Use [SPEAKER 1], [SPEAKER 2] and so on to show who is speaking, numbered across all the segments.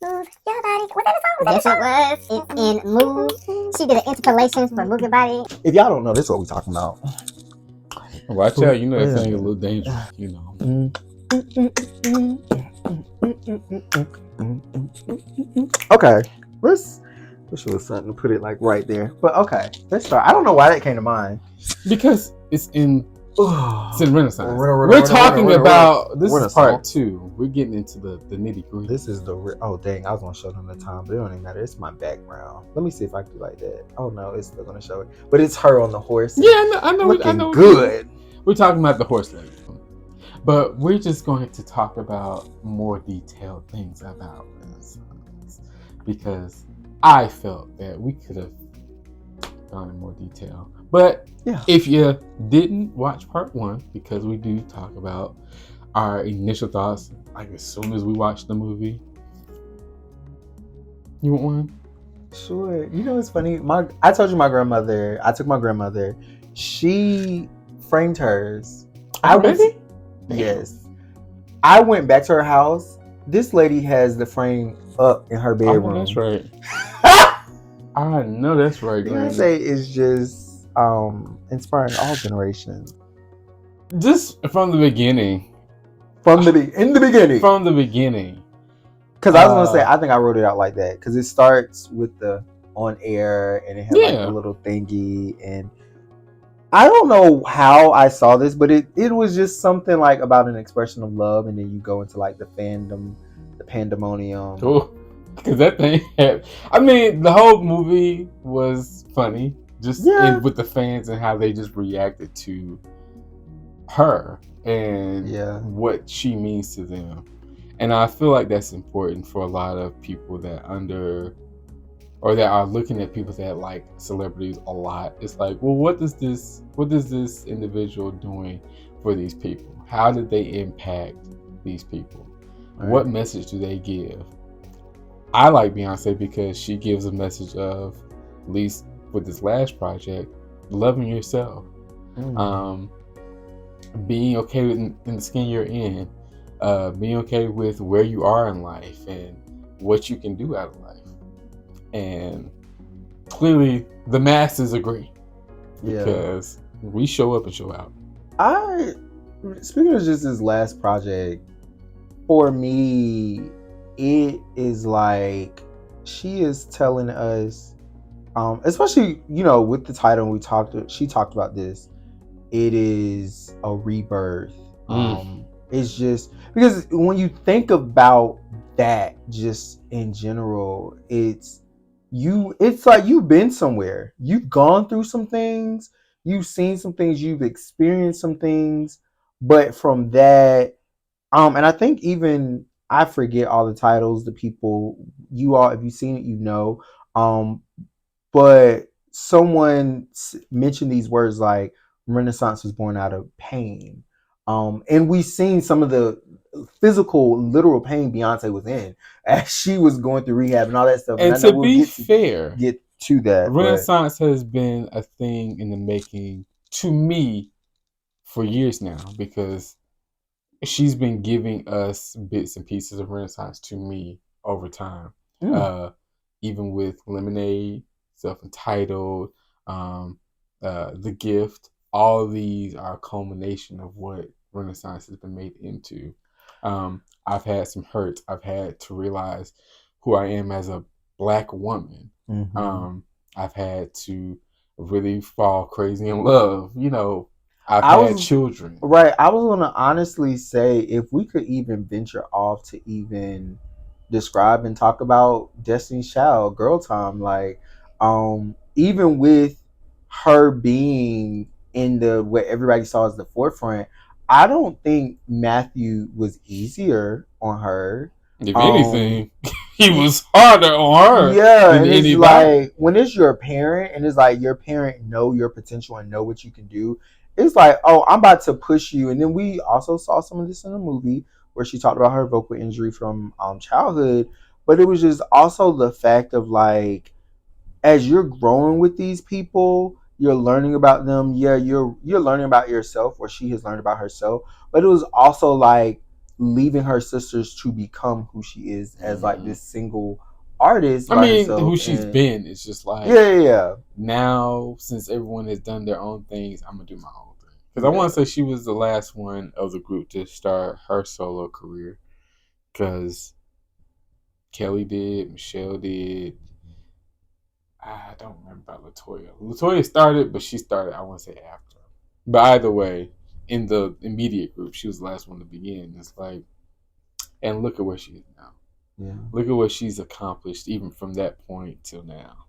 [SPEAKER 1] Move your body. Was that a song? Yes, it was. It's in Move. She did an interpolation for Move Your Body.
[SPEAKER 2] If y'all don't know, this is what we're talking about.
[SPEAKER 3] Watch out, you know that thing is a little dangerous, you know.
[SPEAKER 2] Okay, let's wish it was something to put it like right there. But okay, let's start. I don't know why that came to mind.
[SPEAKER 3] Because it's in Renaissance. We're talking about this is part 2. We're getting into the nitty gritty.
[SPEAKER 2] This is the oh dang! I was gonna show them the time, but it don't even matter. It's my background. Let me see if I can do like that. Oh no, it's still gonna show it. But it's her on the horse.
[SPEAKER 3] Yeah, I know.
[SPEAKER 2] Looking good.
[SPEAKER 3] We're talking about the horse lady, but we're just going to talk about more detailed things about Renaissance because I felt that we could have gone in more detail. But yeah, if you didn't watch part 1, because we do talk about our initial thoughts like as soon as we watch the movie. You want one?
[SPEAKER 2] Sure. You know, it's funny. I told you my grandmother. I took my grandmother. She framed hers. Yes. I went back to her house. This lady has the frame up in her bedroom.
[SPEAKER 3] Oh, that's right. I know that's right.
[SPEAKER 2] Beyonce is just inspiring all generations.
[SPEAKER 3] Just from the beginning.
[SPEAKER 2] From the beginning.
[SPEAKER 3] From the beginning.
[SPEAKER 2] Because I was gonna say, I think I wrote it out like that. Because it starts with the on air and it has like a little thingy, and I don't know how I saw this, but it was just something like about an expression of love, and then you go into like the fandom, the pandemonium.
[SPEAKER 3] Oh, because that thing had, I mean, the whole movie was funny, just with the fans and how they just reacted to her and what she means to them. And I feel like that's important for a lot of people that that are looking at people that like celebrities a lot. It's like, well, what is this individual doing for these people? How did they impact these people? Right. What message do they give? I like Beyonce because she gives a message of, at least with this last project, loving yourself. Being okay in the skin you're in, being okay with where you are in life and what you can do out of life. And clearly the masses agree because we show up and show out.
[SPEAKER 2] Speaking of just this last project, for me, it is like she is telling us, especially, you know, with the title she talked about this, it is a rebirth. It's just because when you think about that just in general, it's like you've been somewhere, you've gone through some things, you've seen some things, you've experienced some things, but from that, and I think even I forget all the titles, the people, you all, if you've seen it, you know, but someone mentioned these words like Renaissance was born out of pain, and we've seen some of the physical, literal pain Beyonce was in as she was going through rehab and all that stuff.
[SPEAKER 3] And to be fair,
[SPEAKER 2] get to that,
[SPEAKER 3] Renaissance has been a thing in the making to me for years now, because she's been giving us bits and pieces of Renaissance to me over time. Even with Lemonade, Self-Entitled, The Gift, all of these are a culmination of what Renaissance has been made into. I've had some hurts. I've had to realize who I am as a Black woman. I've had to really fall crazy in love. You know, I've had children.
[SPEAKER 2] Right. I was going to honestly say, if we could even venture off to even describe and talk about Destiny's Child, Girl Time, like, even with her being in what everybody saw as the forefront, I don't think Matthew was easier on her.
[SPEAKER 3] If anything, he was harder on her.
[SPEAKER 2] Yeah, and it's like when it's your parent, and it's like your parent know your potential and know what you can do. It's like, oh, I'm about to push you. And then we also saw some of this in the movie where she talked about her vocal injury from childhood. But it was just also the fact of like, as you're growing with these people, you're learning about them. Yeah, you're learning about yourself, or she has learned about herself. But it was also like leaving her sisters to become who she is as like this single artist.
[SPEAKER 3] I mean,
[SPEAKER 2] herself,
[SPEAKER 3] who she's been. It's just like
[SPEAKER 2] yeah.
[SPEAKER 3] Now, since everyone has done their own things, I'm gonna do my own thing. Because I want to say she was the last one of the group to start her solo career. Because Kelly did, Michelle did. I don't remember about Latoya. Latoya started, but she started, I want to say, after. But either way, in the immediate group, she was the last one to begin. It's like, and look at where she is now.
[SPEAKER 2] Yeah.
[SPEAKER 3] Look at what she's accomplished, even from that point till now.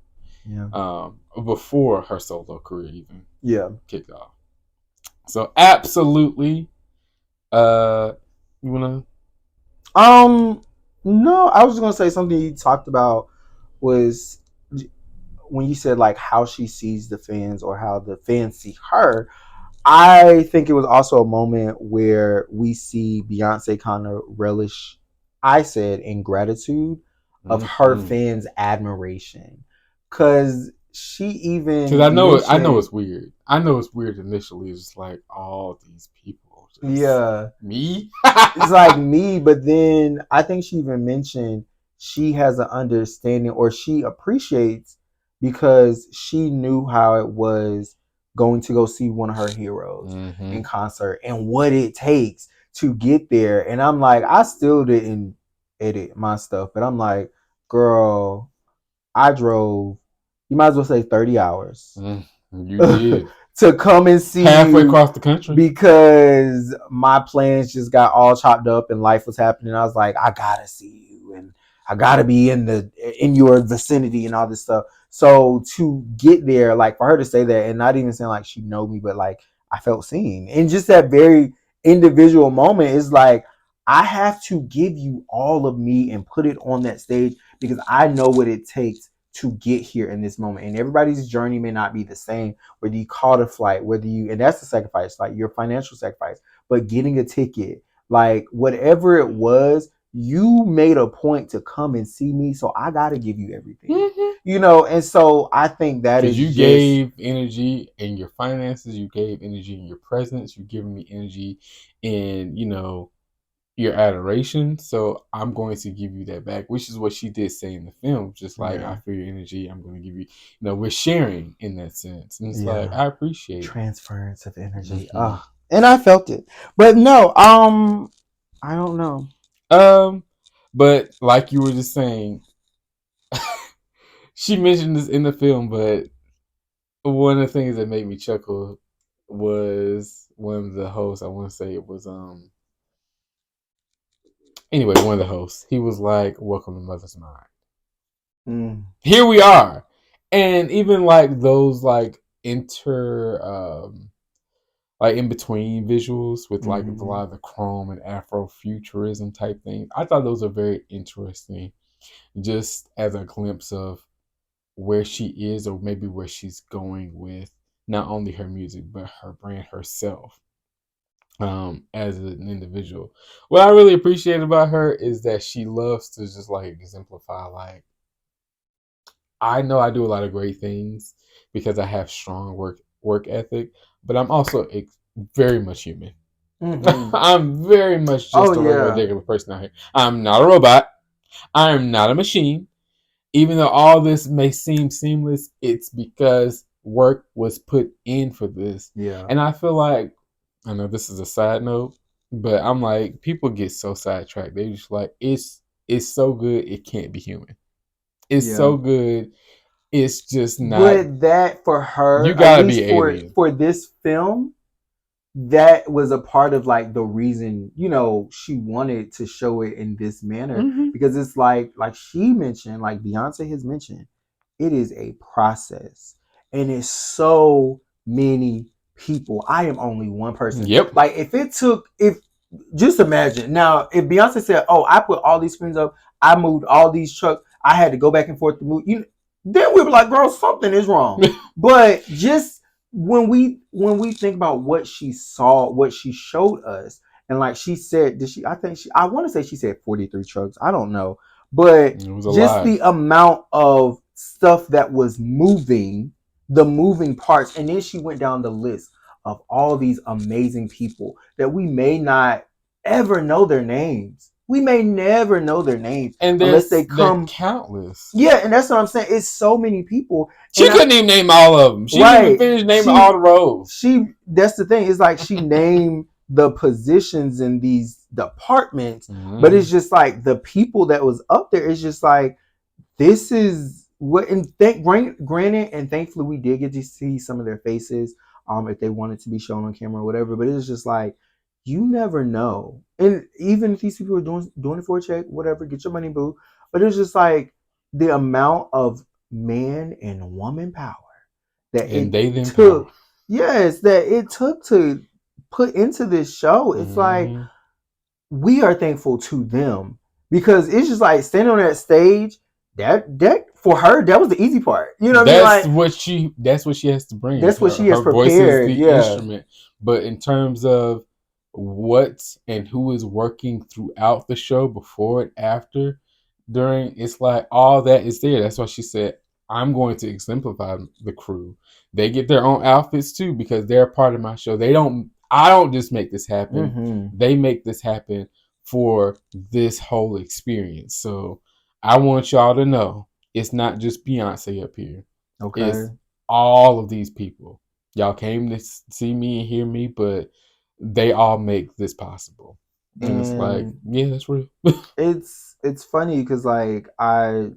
[SPEAKER 2] Yeah.
[SPEAKER 3] Before her solo career even kicked off. So absolutely. You wanna?
[SPEAKER 2] No, I was just gonna say something you talked about was when you said like how she sees the fans or how the fans see her. I think it was also a moment where we see Beyonce kind of relish, I said, in gratitude of her fans' admiration. Because she even...
[SPEAKER 3] Because I know it's weird. I know it's weird initially. It's just like, all these people. Me?
[SPEAKER 2] It's like me, but then I think she even mentioned she has an understanding or she appreciates because she knew how it was going to go see one of her heroes in concert and what it takes to get there. And I'm like, I still didn't edit my stuff, but I'm like, girl, I drove, you might as well say 30 hours.
[SPEAKER 3] You did.
[SPEAKER 2] To come and see
[SPEAKER 3] halfway across the country
[SPEAKER 2] because my plans just got all chopped up and life was happening. I was like, I gotta see you and I gotta be in your vicinity and all this stuff. So to get there, like for her to say that and not even saying like she know me, but like I felt seen. And just that very individual moment is like, I have to give you all of me and put it on that stage because I know what it takes to get here in this moment. And everybody's journey may not be the same, whether you caught a flight, and that's the sacrifice, like your financial sacrifice, but getting a ticket, like whatever it was, you made a point to come and see me. So I got to give you everything, and so I think that is
[SPEAKER 3] you gave energy in your finances, you gave energy in your presence, you giving me energy in, your adoration, so I'm going to give you that back, which is what she did say in the film. Just like, I feel your energy, I'm going to give you, we're sharing in that sense. And it's like, I appreciate
[SPEAKER 2] transference of energy. And I felt it. But no, I don't know.
[SPEAKER 3] But like you were just saying, she mentioned this in the film, but one of the things that made me chuckle was one of the hosts, I want to say it was anyway, one of the hosts, he was like, welcome to Mother's Mind. Here we are. And even like those like in between visuals with like a lot of the chrome and Afrofuturism type things, I thought those are very interesting, just as a glimpse of where she is or maybe where she's going with not only her music but her brand herself. As an individual, what I really appreciate about her is that she loves to just like exemplify, like, I know I do a lot of great things because I have strong work ethic, but I'm also very much human. I'm very much just a regular person out here. I'm not a robot. I am not a machine. Even though all this may seem seamless, it's because work was put in for this. And I feel like, I know this is a side note, but I'm like, people get so sidetracked. They just like, it's so good, it can't be human. It's so good, it's just not.
[SPEAKER 2] But that for her,
[SPEAKER 3] you gotta be alien.
[SPEAKER 2] For this film, that was a part of like the reason, she wanted to show it in this manner because it's like she mentioned, like Beyonce has mentioned, it is a process and it's so many people. I am only one person. Like if just imagine now, if Beyonce said, oh, I put all these screens up, I moved all these trucks, I had to go back and forth to move, then we were like, girl, something is wrong. But just when we think about what she saw, what she showed us, and like she said, I want to say she said 43 trucks. I don't know. But just the amount of stuff that was moving, the moving parts. And then she went down the list of all these amazing people that we may not ever know their names. We may never know their names
[SPEAKER 3] and
[SPEAKER 2] unless they come.
[SPEAKER 3] Countless.
[SPEAKER 2] Yeah, and that's what I'm saying. It's so many people.
[SPEAKER 3] She couldn't even name all of them. She didn't even finish naming all the roles.
[SPEAKER 2] That's the thing. It's like she named the positions in these departments, but it's just like the people that was up there. It's just like, this is what. And granted, and thankfully we did get to see some of their faces, if they wanted to be shown on camera or whatever. But it's just like, you never know. And even if these people are doing it for a check, whatever, get your money, boo. But it's just like the amount of man and woman power that it took. Yes, that it took to put into this show. It's like, we are thankful to them, because it's just like standing on that stage. That for her, that was the easy part. You know what I mean? Like,
[SPEAKER 3] that's what she has to bring.
[SPEAKER 2] That's what she has prepared. Voice is the
[SPEAKER 3] instrument. But in terms of what and who is working throughout the show, before and after, during, it's like all that is there. That's why she said, I'm going to exemplify the crew. They get their own outfits too, because they're a part of my show. I don't just make this happen. They make this happen for this whole experience. So I want y'all to know, it's not just Beyonce up here.
[SPEAKER 2] Okay.
[SPEAKER 3] It's all of these people. Y'all came to see me and hear me, but they all make this possible. And it's like, yeah, that's real.
[SPEAKER 2] It's funny because, like, I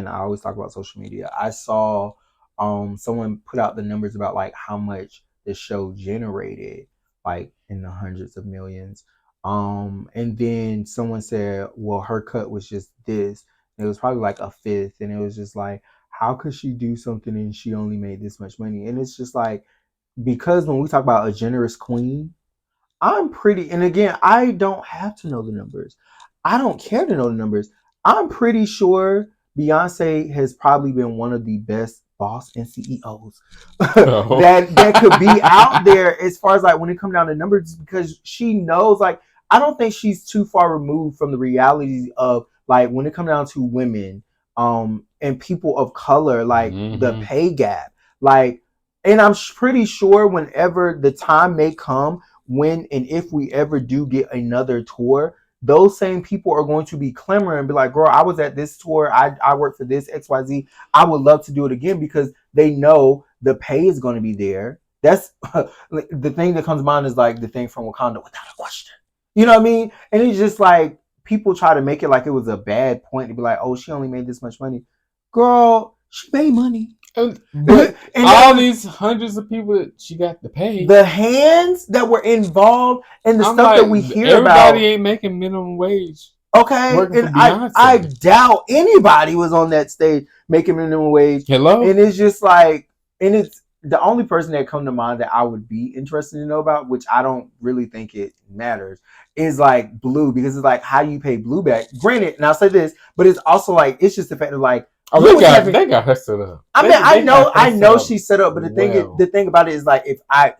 [SPEAKER 2] always talk about social media. I saw someone put out the numbers about like how much the show generated, like in the hundreds of millions. And then someone said, well, her cut was just this. And it was probably like a fifth. And it was just like, how could she do something and she only made this much money? And it's just like, because when we talk about a generous queen, and again, I don't have to know the numbers. I don't care to know the numbers. I'm pretty sure Beyonce has probably been one of the best boss and CEOs that could be out there, as far as like when it comes down to numbers, because she knows, like, I don't think she's too far removed from the realities of, like, when it comes down to women and people of color, like the pay gap, like, and I'm pretty sure whenever the time may come, when and if we ever do get another tour, those same people are going to be clamoring and be like, girl, I was at this tour. I worked for this XYZ. I would love to do it again, because they know the pay is going to be there. That's the thing that comes to mind, is like the thing from Wakanda, without a question. You know what I mean? And it's just like, people try to make it like it was a bad point to be like, oh, she only made this much money. Girl, she made money.
[SPEAKER 3] But and all these hundreds of people that she got to pay,
[SPEAKER 2] the hands that were involved, and the stuff that we hear about.
[SPEAKER 3] Everybody ain't making minimum wage.
[SPEAKER 2] Okay, and I doubt anybody was on that stage making minimum wage.
[SPEAKER 3] Hello,
[SPEAKER 2] and it's just like, and it's the only person that come to mind that I would be interested to know about, which I don't really think it matters, is like Blue, because it's like, how do you pay Blue back? Granted, and I'll say this, but it's also like, it's just the fact of like,
[SPEAKER 3] they got her set up.
[SPEAKER 2] I mean, I know she's set up, but the thing about it is like,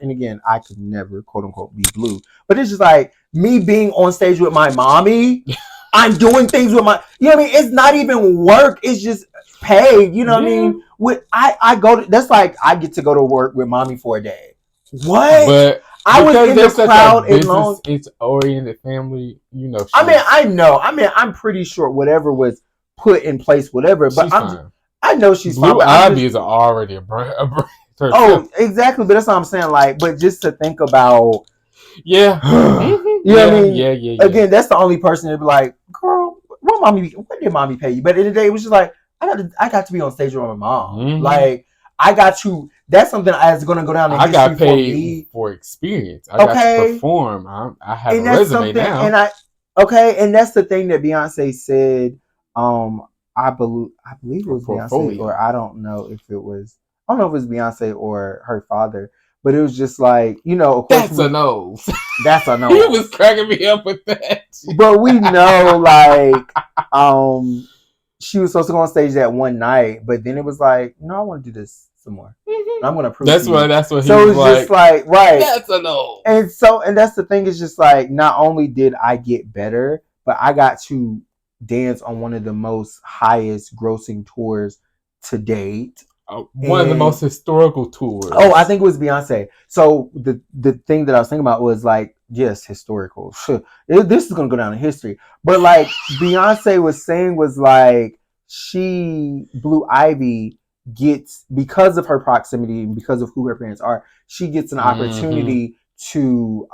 [SPEAKER 2] and again, I could never quote unquote be Blue, but it's just like me being on stage with my mommy. I'm doing things with my, you know what I mean? It's not even work. It's just paid. You know what I mean? I go to, that's like, I get to go to work with mommy for a day. What? But I was in the crowd in long.
[SPEAKER 3] It's oriented family, you know.
[SPEAKER 2] I know. I'm pretty sure whatever was put in place, whatever. But I know she's
[SPEAKER 3] Blue
[SPEAKER 2] fine.
[SPEAKER 3] Ivy is already a brand.
[SPEAKER 2] Oh, exactly. But that's what I'm saying. Like, but just to think about,
[SPEAKER 3] you know
[SPEAKER 2] what I mean? Yeah. Again, that's the only person that'd be like, girl, what did mommy pay you? But in the day, it was just like, I got to be on stage with my mom. Like, I got to. That's something that's going to go down in history. I got paid
[SPEAKER 3] for experience. I got to perform. I have a resume now.
[SPEAKER 2] And that's the thing that Beyonce said. I believe it was Beyonce, or I don't know if it was Beyonce or her father, but it was just like, you know, of course,
[SPEAKER 3] that's a nose.
[SPEAKER 2] That's a nose.
[SPEAKER 3] He was cracking me up with that.
[SPEAKER 2] But we know, like, she was supposed to go on stage that one night, but then it was like, no, I want to do this some more. I'm going to prove
[SPEAKER 3] that's what he
[SPEAKER 2] so
[SPEAKER 3] was
[SPEAKER 2] it's just like, right.
[SPEAKER 3] That's a no.
[SPEAKER 2] And that's the thing, is just like, not only did I get better, but I got to dance on one of the most highest grossing tours to date.
[SPEAKER 3] One of the most historical tours.
[SPEAKER 2] Oh, I think it was Beyonce. So the thing that I was thinking about was like, yes, historical. This is gonna go down in history. But like Beyonce was saying, was like Blue Ivy gets, because of her proximity and because of who her parents are, she gets an opportunity to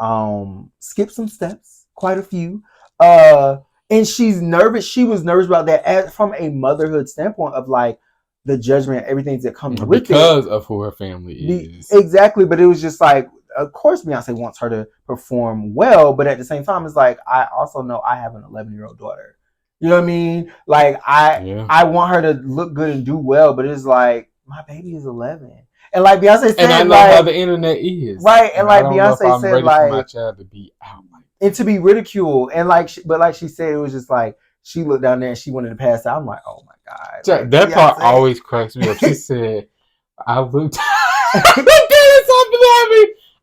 [SPEAKER 2] skip some steps, quite a few. And she's nervous. She was nervous about that from a motherhood standpoint of like the judgment, everything that comes with it
[SPEAKER 3] because of who her family is.
[SPEAKER 2] Exactly, but it was just like, of course, Beyonce wants her to perform well, but at the same time, it's like I also know I have an 11-year-old daughter. You know what I mean? Like I want her to look good and do well, but it's like my baby is 11, and like Beyonce said,
[SPEAKER 3] and I know
[SPEAKER 2] like,
[SPEAKER 3] how the internet is,
[SPEAKER 2] right? And like
[SPEAKER 3] I don't know if
[SPEAKER 2] Beyonce
[SPEAKER 3] I'm
[SPEAKER 2] said,
[SPEAKER 3] ready
[SPEAKER 2] like,
[SPEAKER 3] for my child to be out like
[SPEAKER 2] and to be ridiculed, and like, but like she said, it was just like she looked down there and she wanted to pass out. I'm like, oh my god, like,
[SPEAKER 3] that part always cracks me up. She said, "I looked."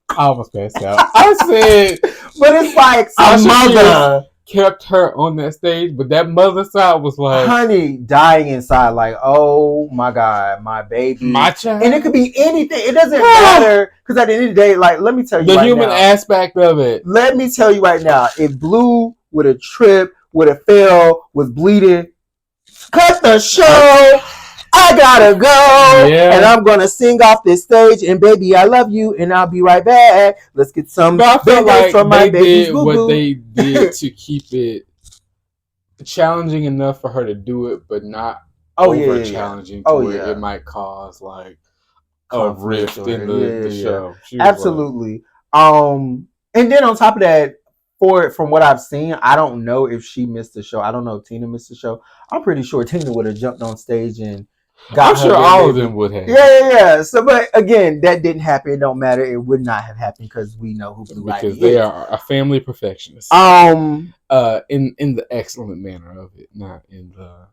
[SPEAKER 3] I almost passed out. I said,
[SPEAKER 2] but it's like
[SPEAKER 3] a mother kept her on that stage, but that mother side was like,
[SPEAKER 2] honey, dying inside, like, oh my god, my baby,
[SPEAKER 3] my child.
[SPEAKER 2] And it could be anything. It doesn't matter, because at the end of the day, like, let me tell you,
[SPEAKER 3] the
[SPEAKER 2] right
[SPEAKER 3] human
[SPEAKER 2] now,
[SPEAKER 3] aspect of it.
[SPEAKER 2] Let me tell you right now, if Blue would have tripped, would have fell, was bleeding, cut the show. I gotta go, and I'm gonna sing off this stage. And baby, I love you, and I'll be right back. Let's get some.
[SPEAKER 3] But I feel like
[SPEAKER 2] from my
[SPEAKER 3] they
[SPEAKER 2] baby's
[SPEAKER 3] did
[SPEAKER 2] boo-boo.
[SPEAKER 3] what they did to keep it challenging enough for her to do it, but not over challenging. Where it might cause like a rift in the show.
[SPEAKER 2] Absolutely. And then on top of that, from what I've seen, I don't know if she missed the show. I don't know if Tina missed the show. I'm pretty sure Tina would have jumped on stage and
[SPEAKER 3] I'm sure all of them would have.
[SPEAKER 2] Yeah. So, but again, that didn't happen. It don't matter. It would not have happened because we know who Blue Ivy is.
[SPEAKER 3] Because they are a family perfectionist.
[SPEAKER 2] In
[SPEAKER 3] the excellent manner of it, not in the.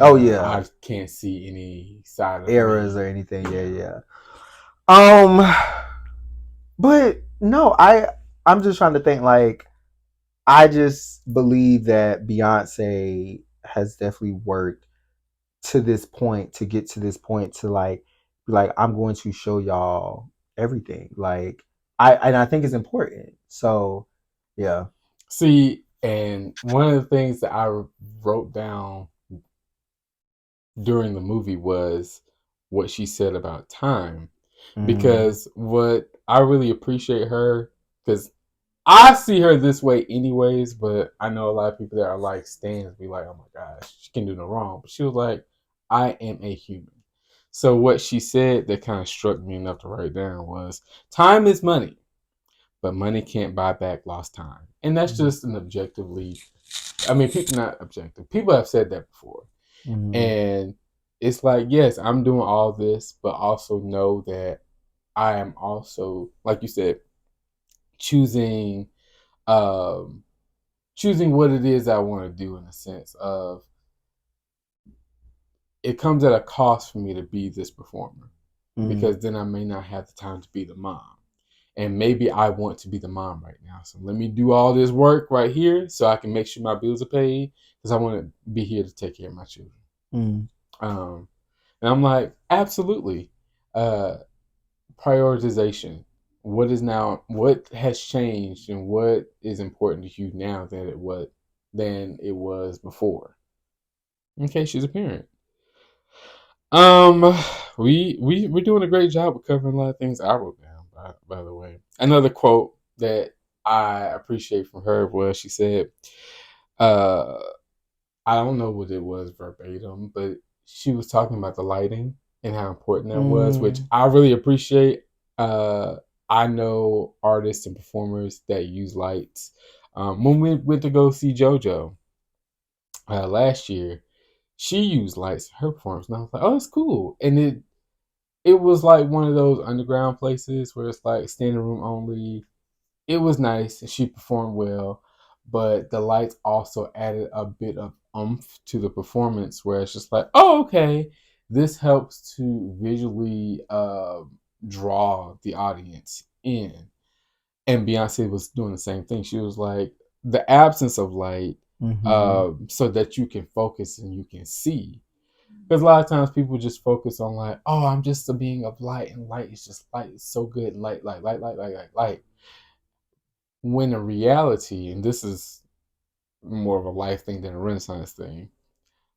[SPEAKER 3] I can't see any side of
[SPEAKER 2] errors or anything. Yeah. But no, I'm just trying to think. Like, I just believe that Beyonce has definitely worked to this point, to get to this point, to like be like, I'm going to show y'all everything. Like, I think it's important. So yeah.
[SPEAKER 3] See, and one of the things that I wrote down during the movie was what she said about time. Because what I really appreciate her, because I see her this way anyways, but I know a lot of people that are like stands be like, oh my gosh, she can do no wrong. But she was like, I am a human. So what she said that kind of struck me enough to write down was, time is money, but money can't buy back lost time. And that's just an objectively, I mean, people not objective. People have said that before. And it's like, yes, I'm doing all this, but also know that I am also, like you said, choosing what it is I want to do, in a sense of it comes at a cost for me to be this performer, because then I may not have the time to be the mom, and maybe I want to be the mom right now, so let me do all this work right here so I can make sure my bills are paid, because I want to be here to take care of my children. And I'm like, absolutely. Prioritization. What has changed, and what is important to you now than it was before? Okay, she's a parent. We're doing a great job of covering a lot of things I wrote down, by the way. Another quote that I appreciate from her was, she said, I don't know what it was verbatim, but she was talking about the lighting and how important that was, which I really appreciate. I know artists and performers that use lights. When we went to go see JoJo last year, she used lights in her performance, and I was like, oh, it's cool. And it was like one of those underground places where it's like standing room only. It was nice, and she performed well, but the lights also added a bit of oomph to the performance, where it's just like, oh, okay, this helps to visually draw the audience in. And Beyonce was doing the same thing. She was like, the absence of light, so that you can focus and you can see. Because a lot of times people just focus on like, oh, I'm just a being of light, and light is just light. It's so good. Light. when in reality, and this is more of a life thing than a Renaissance thing,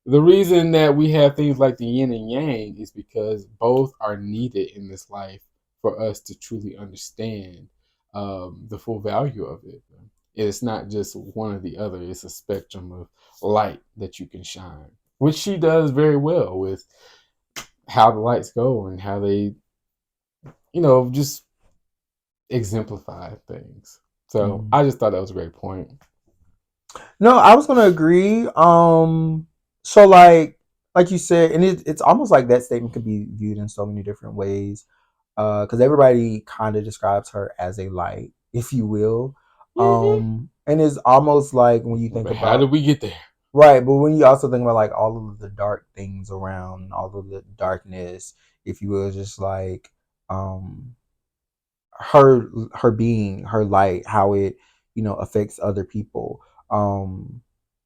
[SPEAKER 3] the reason that we have things like the yin and yang is because both are needed in this life for us to truly understand the full value of it. It's not just one or the other. It's a spectrum of light that you can shine, which she does very well with how the lights go and how they, just exemplify things. So I just thought that was a great point.
[SPEAKER 2] No, I was gonna agree. So like you said, and it's almost like that statement could be viewed in so many different ways. Because everybody kind of describes her as a light, if you will. And it's almost like when you think about
[SPEAKER 3] how did we get there?
[SPEAKER 2] Right, but when you also think about like all of the dark things around, all of the darkness, if you will, just like her being, her light, how it affects other people.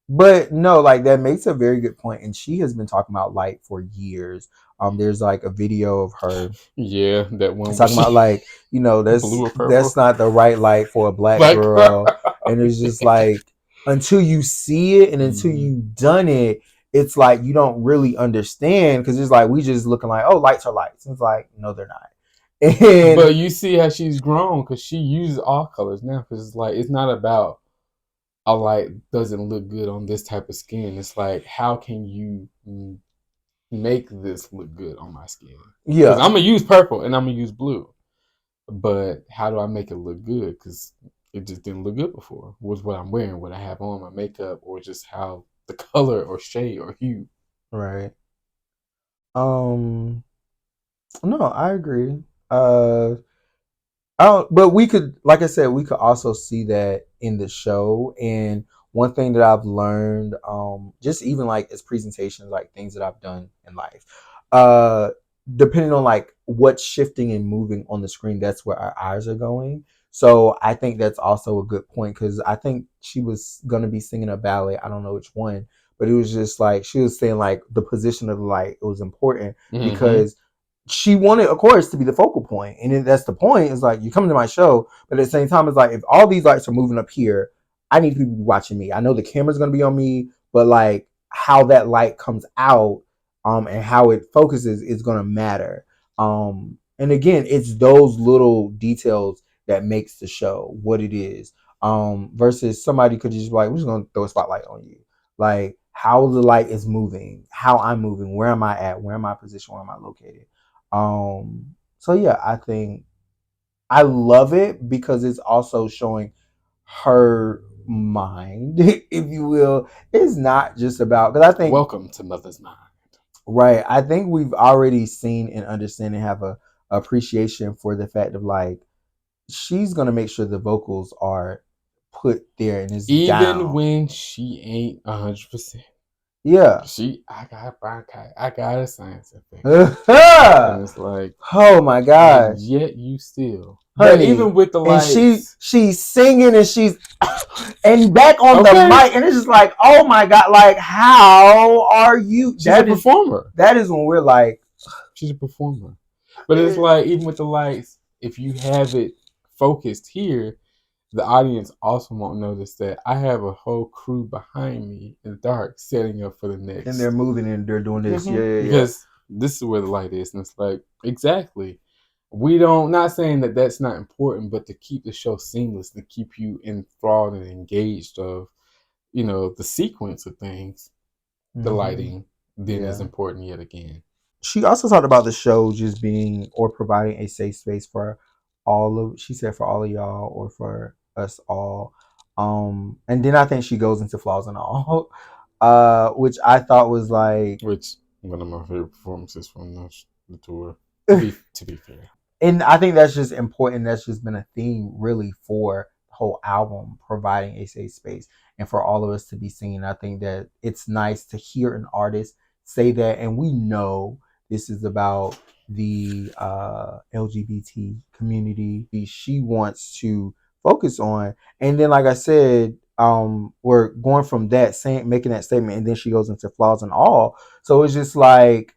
[SPEAKER 2] But no, like that makes a very good point, and she has been talking about light for years. There's like a video of her.
[SPEAKER 3] Yeah, that one.
[SPEAKER 2] Talking about like that's not the right light for a black girl, and it's just like until you see it and until you've done it, it's like you don't really understand because it's like we just looking like, oh, lights are lights. It's like no, they're not.
[SPEAKER 3] But you see how she's grown because she uses all colors now. Because it's like it's not about a light doesn't look good on this type of skin. It's like how can you make this look good on my skin? Yeah, because I'm gonna use purple and I'm gonna use blue, but how do I make it look good? Because it just didn't look good before. Was what I'm wearing, what I have on, my makeup, or just how the color or shade or hue.
[SPEAKER 2] Right. No, I agree. But we could, like I said, we could also see that in the show. And one thing that I've learned, just even like as presentations, like things that I've done in life, depending on like what's shifting and moving on the screen, that's where our eyes are going. So I think that's also a good point because I think she was gonna be singing a ballet. I don't know which one, but it was just like she was saying like the position of the light. It was important because she wanted, of course, to be the focal point. And that's the point. It's like, you come to my show, but at the same time, it's like, if all these lights are moving up here, I need people watching me. I know the camera's going to be on me, but like how that light comes out and how it focuses is going to matter. And again, it's those little details that makes the show what it is. Versus somebody could just be like, we're just going to throw a spotlight on you. Like how the light is moving, how I'm moving, where am I at, where am I positioned, where am I located? So yeah, I think I love it because it's also showing her mind, if you will. It's not just about, because I think
[SPEAKER 3] welcome to Mother's Mind.
[SPEAKER 2] Right. I think we've already seen and understand and have a appreciation for the fact of like she's gonna make sure the vocals are put there and is
[SPEAKER 3] even
[SPEAKER 2] down.
[SPEAKER 3] When she ain't 100%.
[SPEAKER 2] Yeah.
[SPEAKER 3] I got bronchitis. I got a sinus infection. And it's like,
[SPEAKER 2] oh my God.
[SPEAKER 3] Yet you still.
[SPEAKER 2] Honey,
[SPEAKER 3] but even with the lights.
[SPEAKER 2] And she's singing and she's and back on the mic, and it's just like, oh my God, like how are you?
[SPEAKER 3] She's a performer.
[SPEAKER 2] That is when we're like,
[SPEAKER 3] she's a performer. But it's like, even with the lights, if you have it focused here, the audience also won't notice that I have a whole crew behind me in the dark setting up for the next.
[SPEAKER 2] And they're moving and they're doing this. Yeah.
[SPEAKER 3] Because this is where the light is. And it's like, exactly. We don't, not saying that that's not important, but to keep the show seamless, to keep you enthralled and engaged of, the sequence of things, the lighting then is important yet again.
[SPEAKER 2] She also talked about the show just being or providing a safe space for she said for all of y'all or for us all. And then I think she goes into flaws and all, which I thought was like,
[SPEAKER 3] which one of my favorite performances from the tour, to be fair.
[SPEAKER 2] And I think that's just important. That's just been a theme really for the whole album, providing a safe space and for all of us to be seen. I think that it's nice to hear an artist say that, and we know this is about the LGBT community she wants to focus on. And then, like I said, we're going from that making that statement, and then she goes into flaws and all. So it's just like,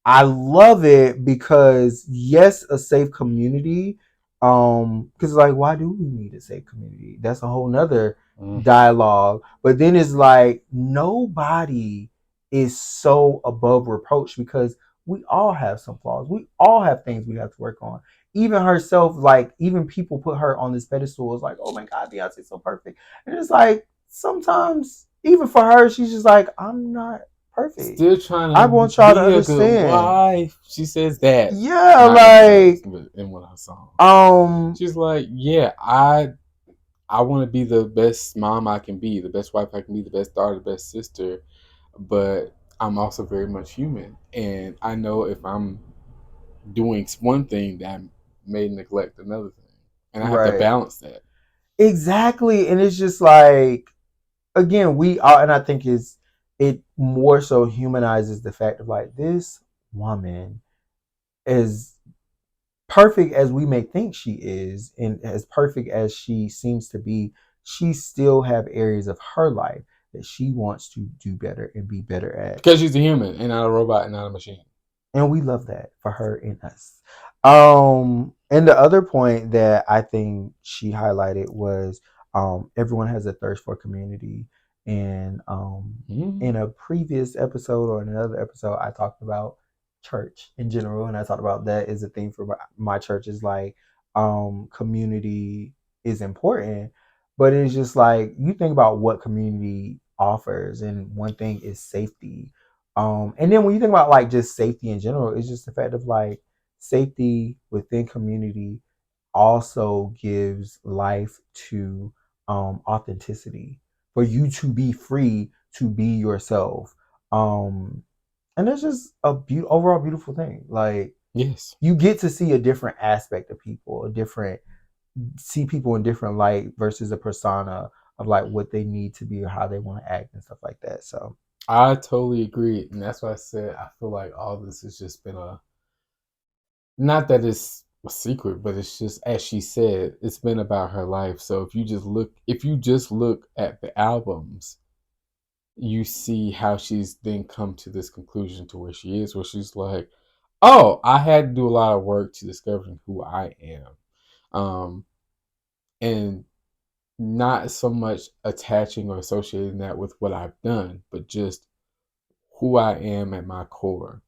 [SPEAKER 2] I love it because yes, a safe community, Because like, why do we need a safe community? That's a whole nother dialogue. But then it's like nobody is so above reproach because we all have some flaws. We all have things we have to work on. Even herself, like even people put her on this pedestal. It's like, oh my God, Beyonce's so perfect. And it's like sometimes even for her, she's just like, I'm not perfect.
[SPEAKER 3] Still trying to
[SPEAKER 2] I want y'all to understand.
[SPEAKER 3] Good wife. She says that.
[SPEAKER 2] Yeah, like
[SPEAKER 3] in one of her songs. She's like, yeah, I want to be the best mom I can be, the best wife I can be, the best daughter, the best sister, but I'm also very much human, and I know if I'm doing one thing that I may neglect another thing, and I have to balance that.
[SPEAKER 2] Exactly, and it's just like, again, we are, and I think it more so humanizes the fact of like this woman is perfect as we may think she is, and as perfect as she seems to be, she still have areas of her life that she wants to do better and be better at.
[SPEAKER 3] Because she's a human and not a robot and not a machine.
[SPEAKER 2] And we love that for her and us. And the other point that I think she highlighted was everyone has a thirst for community. And in a previous episode or in another episode, I talked about church in general, and I talked about that is a thing for my church is like community is important, but it's just like you think about what community offers, and one thing is safety. And then when you think about like just safety in general, it's just the fact of like safety within community also gives life to authenticity for you to be free to be yourself. And that's just a overall beautiful thing. Like,
[SPEAKER 3] yes,
[SPEAKER 2] you get to see a different aspect of people, see people in different light versus a persona of like what they need to be or how they want to act and stuff like that. So
[SPEAKER 3] I totally agree, and that's why I said I feel like all this has just been not that it's a secret, but it's just, as she said, it's been about her life. So if you just look at the albums, you see how she's then come to this conclusion to where she is, where she's like, oh, I had to do a lot of work to discover who I am. And not so much attaching or associating that with what I've done, but just who I am at my core.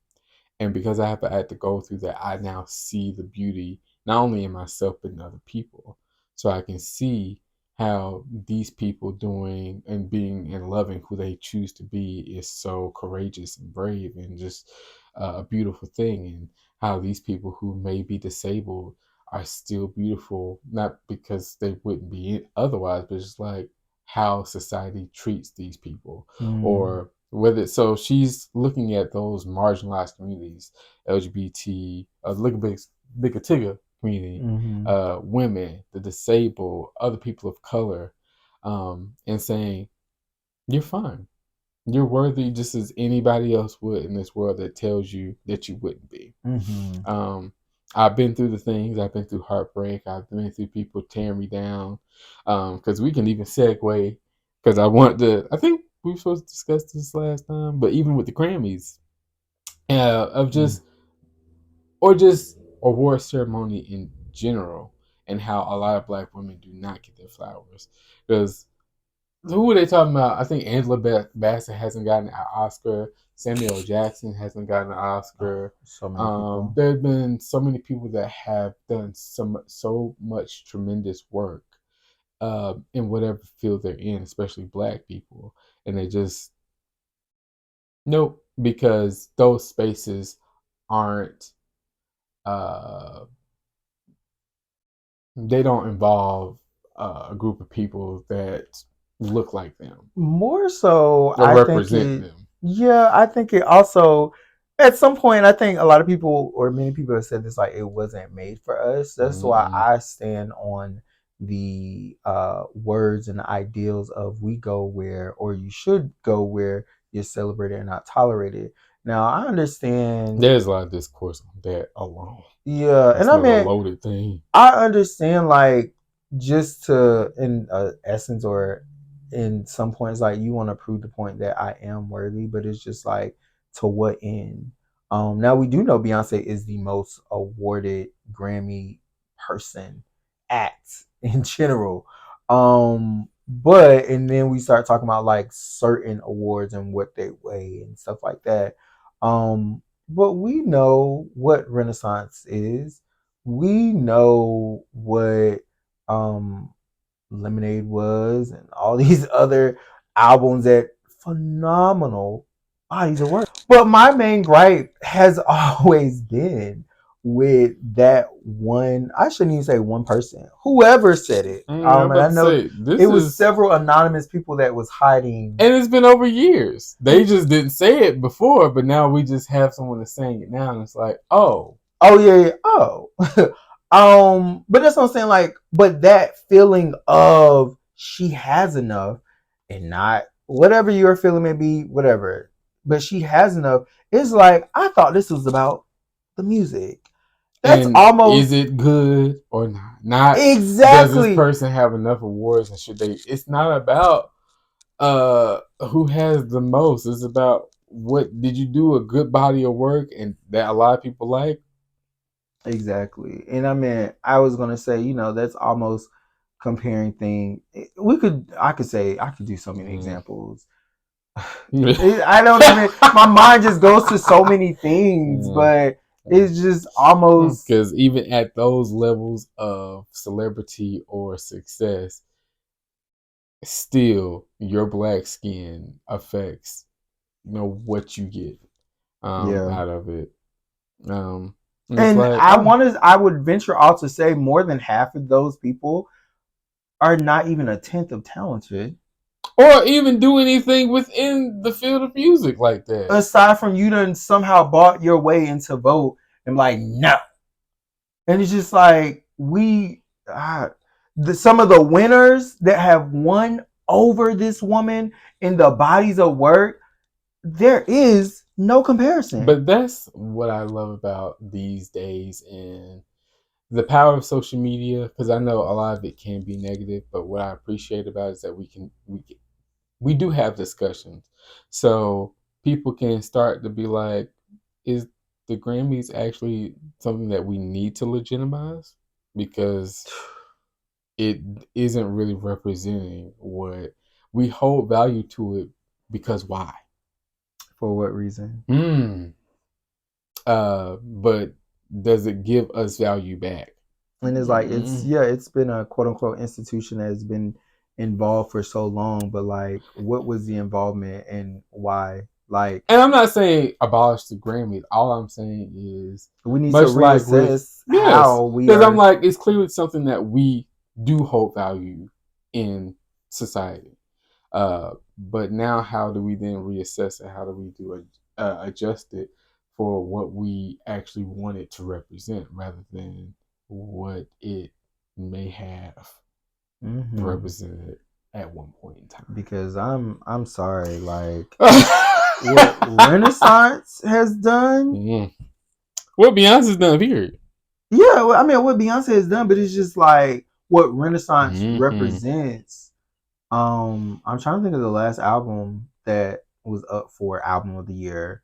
[SPEAKER 3] And because I had to go through that, I now see the beauty not only in myself but in other people. So I can see how these people doing and being and loving who they choose to be is so courageous and brave and just a beautiful thing. And how these people who may be disabled are still beautiful, not because they wouldn't be otherwise, but just like how society treats these people or whether, so she's looking at those marginalized communities, LGBT, bigger community, women, the disabled, other people of color, and saying, you're fine. You're worthy just as anybody else would in this world that tells you that you wouldn't be. I've been through the things. I've been through heartbreak. I've been through people tearing me down. Because we can even segue, because I think we were supposed to discuss this last time, but even with the Grammys, of just award ceremony in general, and how a lot of Black women do not get their flowers. Because who are they talking about? I think Angela Bassett hasn't gotten an Oscar. Samuel Jackson hasn't gotten an Oscar.
[SPEAKER 2] So many people.
[SPEAKER 3] There have been so many people that have done so much tremendous work in whatever field they're in, especially Black people, and they just nope, because those spaces aren't. They don't involve a group of people that look like them.
[SPEAKER 2] More so,
[SPEAKER 3] or represent them.
[SPEAKER 2] Yeah, I think it also, at some point, I think a lot of people or many people have said this, like, it wasn't made for us. That's why I stand on the words and the ideals of we go where, or you should go where you're celebrated and not tolerated. Now, I understand.
[SPEAKER 3] There's a lot of discourse on that alone.
[SPEAKER 2] Yeah,
[SPEAKER 3] and I mean, a loaded thing.
[SPEAKER 2] I understand, like, just to, in essence, or in some points, like, you want to prove the point that I am worthy, but it's just like, to what end? Now we do know Beyonce is the most awarded Grammy person, act in general. But and then we start talking about like certain awards and what they weigh and stuff like that. But we know what Renaissance is. We know what Lemonade was and all these other albums that phenomenal bodies of work. But my main gripe has always been with that one. I shouldn't even say one person. Whoever said it. And I know it was several anonymous people that was hiding.
[SPEAKER 3] And it's been over years. They just didn't say it before, but now we just have someone that's saying it now, and it's like, oh
[SPEAKER 2] yeah, oh. But that's what I'm saying. Like, but that feeling of she has enough, and not whatever your feeling may be, whatever. But she has enough. It's like, I thought this was about the music. That's
[SPEAKER 3] and
[SPEAKER 2] almost,
[SPEAKER 3] is it good or not? Not
[SPEAKER 2] exactly.
[SPEAKER 3] Does this person have enough awards, and should they? It's not about who has the most. It's about what did you do a good body of work and that a lot of people like.
[SPEAKER 2] Exactly. And I mean, I was gonna say, you know, that's almost comparing thing. I could do so many examples. I don't even, my mind just goes to so many things, but it's just almost,
[SPEAKER 3] because even at those levels of celebrity or success, still your black skin affects, you know, what you get out of it.
[SPEAKER 2] And like, I would venture out to say more than half of those people are not even a tenth of talented,
[SPEAKER 3] or even do anything within the field of music like that.
[SPEAKER 2] Aside from you done somehow bought your way into vote and like, no. And it's just like, some of the winners that have won over this woman in the bodies of work, there is no comparison.
[SPEAKER 3] But that's what I love about these days and the power of social media, because I know a lot of it can be negative, but what I appreciate about it is that we do have discussions. So people can start to be like, is the Grammys actually something that we need to legitimize? Because it isn't really representing what we hold value to it, because why?
[SPEAKER 2] For what reason?
[SPEAKER 3] But does it give us value back?
[SPEAKER 2] And it's like, it's been a quote unquote institution that has been involved for so long, but like, what was the involvement and why? Like,
[SPEAKER 3] and I'm not saying abolish the Grammys. All I'm saying is
[SPEAKER 2] we need to reassess how we.
[SPEAKER 3] Because I'm like, it's clearly something that we do hold value in society. But now, how do we then reassess it? How do we adjust it for what we actually want it to represent, rather than what it may have represented at one point in time?
[SPEAKER 2] Because I'm sorry, like what Renaissance has done,
[SPEAKER 3] what Beyonce's done, period.
[SPEAKER 2] Yeah, well, I mean, what Beyonce has done, but it's just like what Renaissance represents. I'm trying to think of the last album that was up for album of the year.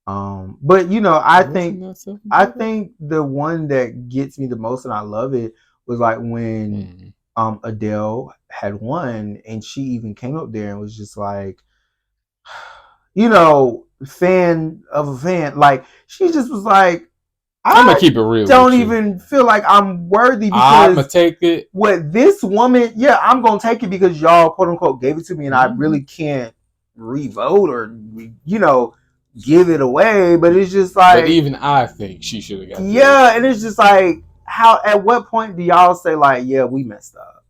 [SPEAKER 2] But you know, I think the one that gets me the most and I love it was like when Adele had won, and she even came up there and was just like, you know, fan of a fan. Like, she just was like,
[SPEAKER 3] I'm gonna keep it real.
[SPEAKER 2] Don't even feel like I'm worthy because
[SPEAKER 3] I'm gonna take it.
[SPEAKER 2] What this woman, I'm gonna take it because y'all quote unquote gave it to me, and I really can't revote or give it away. But it's just like,
[SPEAKER 3] but even I think she should have got it.
[SPEAKER 2] Yeah, and it's just like, how? At what point do y'all say like, yeah, we messed up?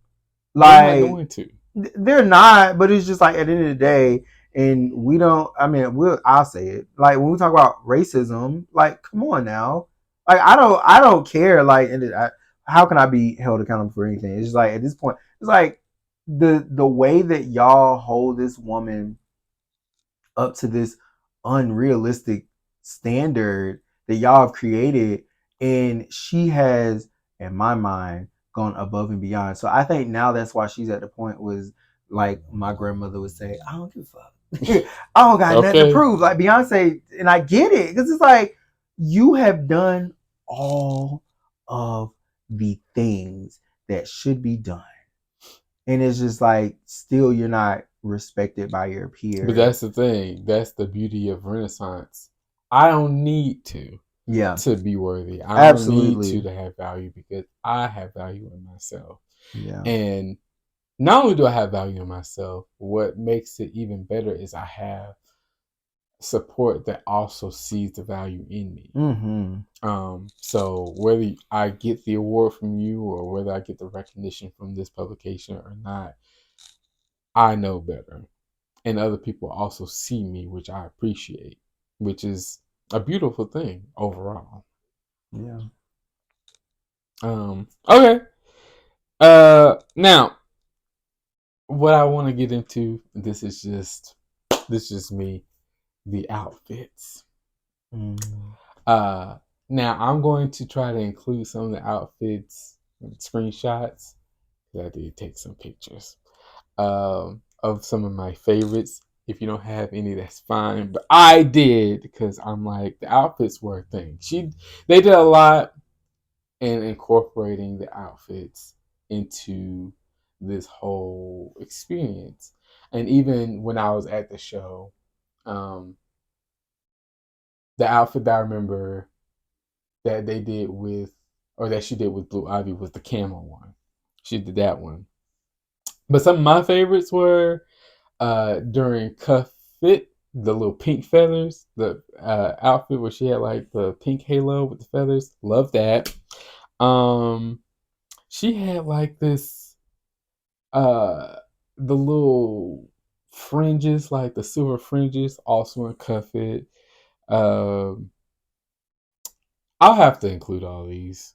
[SPEAKER 2] Like,
[SPEAKER 3] they're not going to.
[SPEAKER 2] They're not. But it's just like, at the end of the day. And we don't. I mean, I'll say it. Like, when we talk about racism, like, come on now. Like, I don't care. Like, how can I be held accountable for anything? It's just like, at this point, it's like the way that y'all hold this woman up to this unrealistic standard that y'all have created, and she has, in my mind, gone above and beyond. So I think now that's why she's at the point was like my grandmother would say, I don't give a fuck. I don't got nothing to prove. Like Beyonce, and I get it, because it's like, you have done all of the things that should be done. And it's just like, still you're not respected by your peers.
[SPEAKER 3] But that's the thing. That's the beauty of Renaissance. I don't need to be worthy. I don't need to have value, because I have value in myself.
[SPEAKER 2] Yeah.
[SPEAKER 3] And not only do I have value in myself, what makes it even better is I have support that also sees the value in me. So whether I get the award from you or whether I get the recognition from this publication or not, I know better. And other people also see me, which I appreciate, which is a beautiful thing overall.
[SPEAKER 2] Yeah.
[SPEAKER 3] Okay. Now, what I want to get into, this is just me, the outfits. Now I'm going to try to include some of the outfits, screenshots, because I did take some pictures of some of my favorites. If you don't have any, that's fine. But I did, because I'm like, the outfits were a thing. They did a lot in incorporating the outfits into this whole experience. And even when I was at the show, the outfit that I remember that they did with, or that she did with Blue Ivy, was the camel one. She did that one. But some of my favorites were during Cuff Fit, the little pink feathers, the outfit where she had like the pink halo with the feathers. Love that. She had like this, the little fringes, like the silver fringes, also in Cuff It. I'll have to include all these.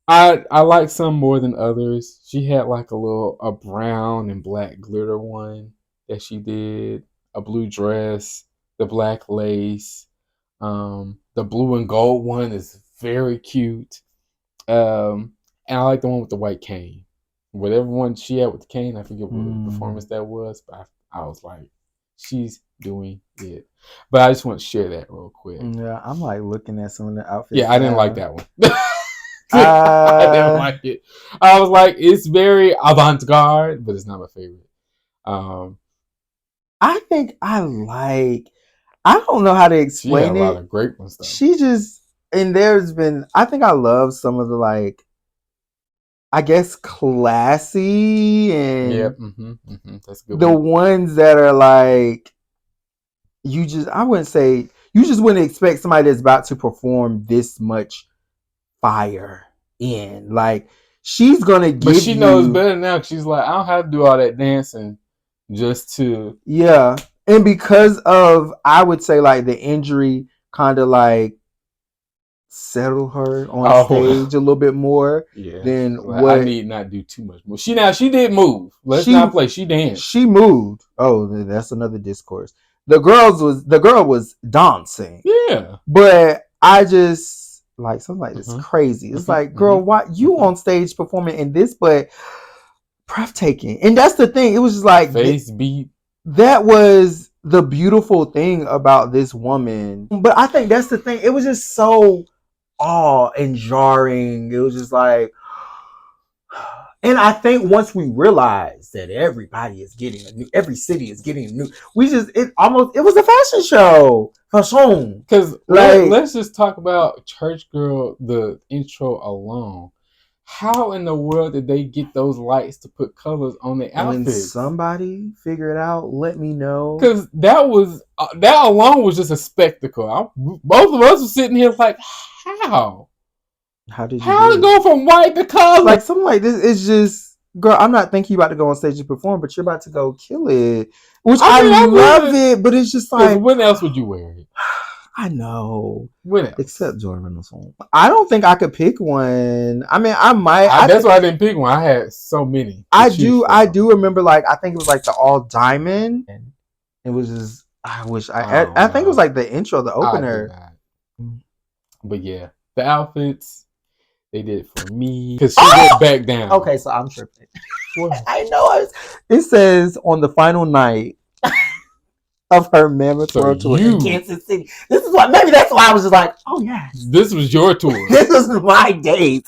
[SPEAKER 3] I like some more than others. She had like a brown and black glitter one that she did, a blue dress, the black lace, the blue and gold one is very cute. And I like the one with the white cane. Whatever one she had with the cane, I forget what performance that was, but I was like, she's doing it. But I just want to share that real quick.
[SPEAKER 2] Yeah, I'm like looking at some of the outfits.
[SPEAKER 3] Yeah, I didn't like that one. I didn't like it. I was like, it's very avant-garde, but it's not my favorite.
[SPEAKER 2] I think I don't know how to explain it.
[SPEAKER 3] She had a lot of great ones though.
[SPEAKER 2] She just, and I think I love some of the, like, I guess, classy and
[SPEAKER 3] That's a good
[SPEAKER 2] the
[SPEAKER 3] one.
[SPEAKER 2] ones that are like, I wouldn't say, you just wouldn't expect somebody that's about to perform this much fire in. Like, she's gonna give you.
[SPEAKER 3] But she knows better now. She's like, I don't have to do all that dancing just to.
[SPEAKER 2] Yeah. And because of, I would say, like, the injury kind of like settle her on stage a little bit more than what.
[SPEAKER 3] I need not do too much more. She did move. Let's not play. She danced.
[SPEAKER 2] She moved. Oh, that's another discourse. The girl was dancing.
[SPEAKER 3] Yeah.
[SPEAKER 2] But I just like something like this crazy. It's like, girl, why you on stage performing in this, but breathtaking. And that's the thing. It was just like
[SPEAKER 3] face beat.
[SPEAKER 2] That was the beautiful thing about this woman. But I think that's the thing. It was just so awe and jarring. It was just like, and I think once we realized that everybody is getting every city is getting a new, it was a fashion show. Fashion.
[SPEAKER 3] Because let's just talk about Church Girl, the intro alone. How in the world did they get those lights to put colors on the outfits?
[SPEAKER 2] When somebody figure it out, let me know.
[SPEAKER 3] Because that alone was just a spectacle. Both of us were sitting here like, how?
[SPEAKER 2] How did you
[SPEAKER 3] go from white to color?
[SPEAKER 2] Like something like this is just, girl, I'm not thinking you about to go on stage and perform, but you're about to go kill it. Which I love it, but it's just like,
[SPEAKER 3] when else would you wear it?
[SPEAKER 2] I know.
[SPEAKER 3] When else?
[SPEAKER 2] Except Jordan Reynolds. I don't think I could pick one. I mean, I might.
[SPEAKER 3] That's why I didn't pick one. I had so many.
[SPEAKER 2] I do remember, like, I think it was like the all diamond. And it was just, I think it was like the intro, the opener.
[SPEAKER 3] But yeah, the outfits, they did it for me. Because she went back down.
[SPEAKER 2] Okay, so I'm tripping. I know. It says on the final night of her Mammoth World Tour in Kansas City. This is why, maybe that's why I was just like, oh yeah,
[SPEAKER 3] this was your tour.
[SPEAKER 2] This was my date.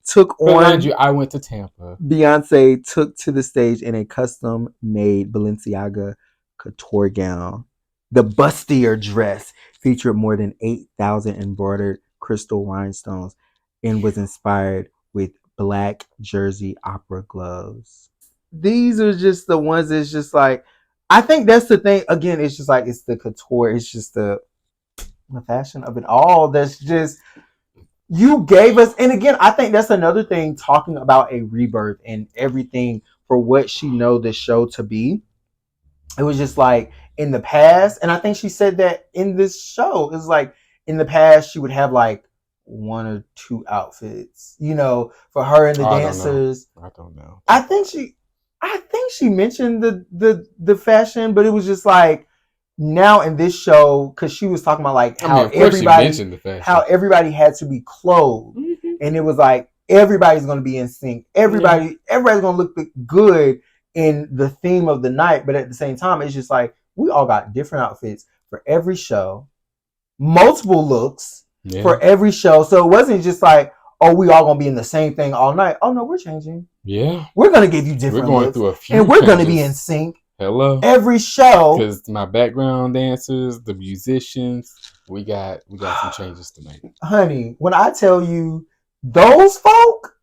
[SPEAKER 2] Took on.
[SPEAKER 3] Mind you, I went to Tampa.
[SPEAKER 2] Beyonce took to the stage in a custom-made Balenciaga couture gown. The bustier dress featured more than 8,000 embroidered crystal rhinestones and was inspired with black jersey opera gloves. These are just the ones that's just like, I think that's the thing. Again, it's just like, it's the couture. It's just the fashion of it all. That's just, you gave us. And again, I think that's another thing, talking about a rebirth and everything for what she know the show to be. It was just like, in the past, and I think she said that in this show, it's like, in the past, she would have like 1 or 2 outfits, you know, for her and the dancers.
[SPEAKER 3] I don't know.
[SPEAKER 2] I think she mentioned the fashion, but it was just like, now in this show, because she was talking about like how everybody had to be clothed, and it was like, everybody's going to be in sync. Everybody's going to look good in the theme of the night, but at the same time, it's just like, we all got different outfits for every show, multiple looks for every show. So it wasn't just like, oh, we all gonna be in the same thing all night. Oh no, we're changing.
[SPEAKER 3] Yeah,
[SPEAKER 2] we're gonna give you different.
[SPEAKER 3] We're going
[SPEAKER 2] looks,
[SPEAKER 3] through a few,
[SPEAKER 2] and we're gonna be in sync.
[SPEAKER 3] Hello,
[SPEAKER 2] every show.
[SPEAKER 3] Because my background dancers, the musicians, we got some changes to make.
[SPEAKER 2] Honey, when I tell you those folk,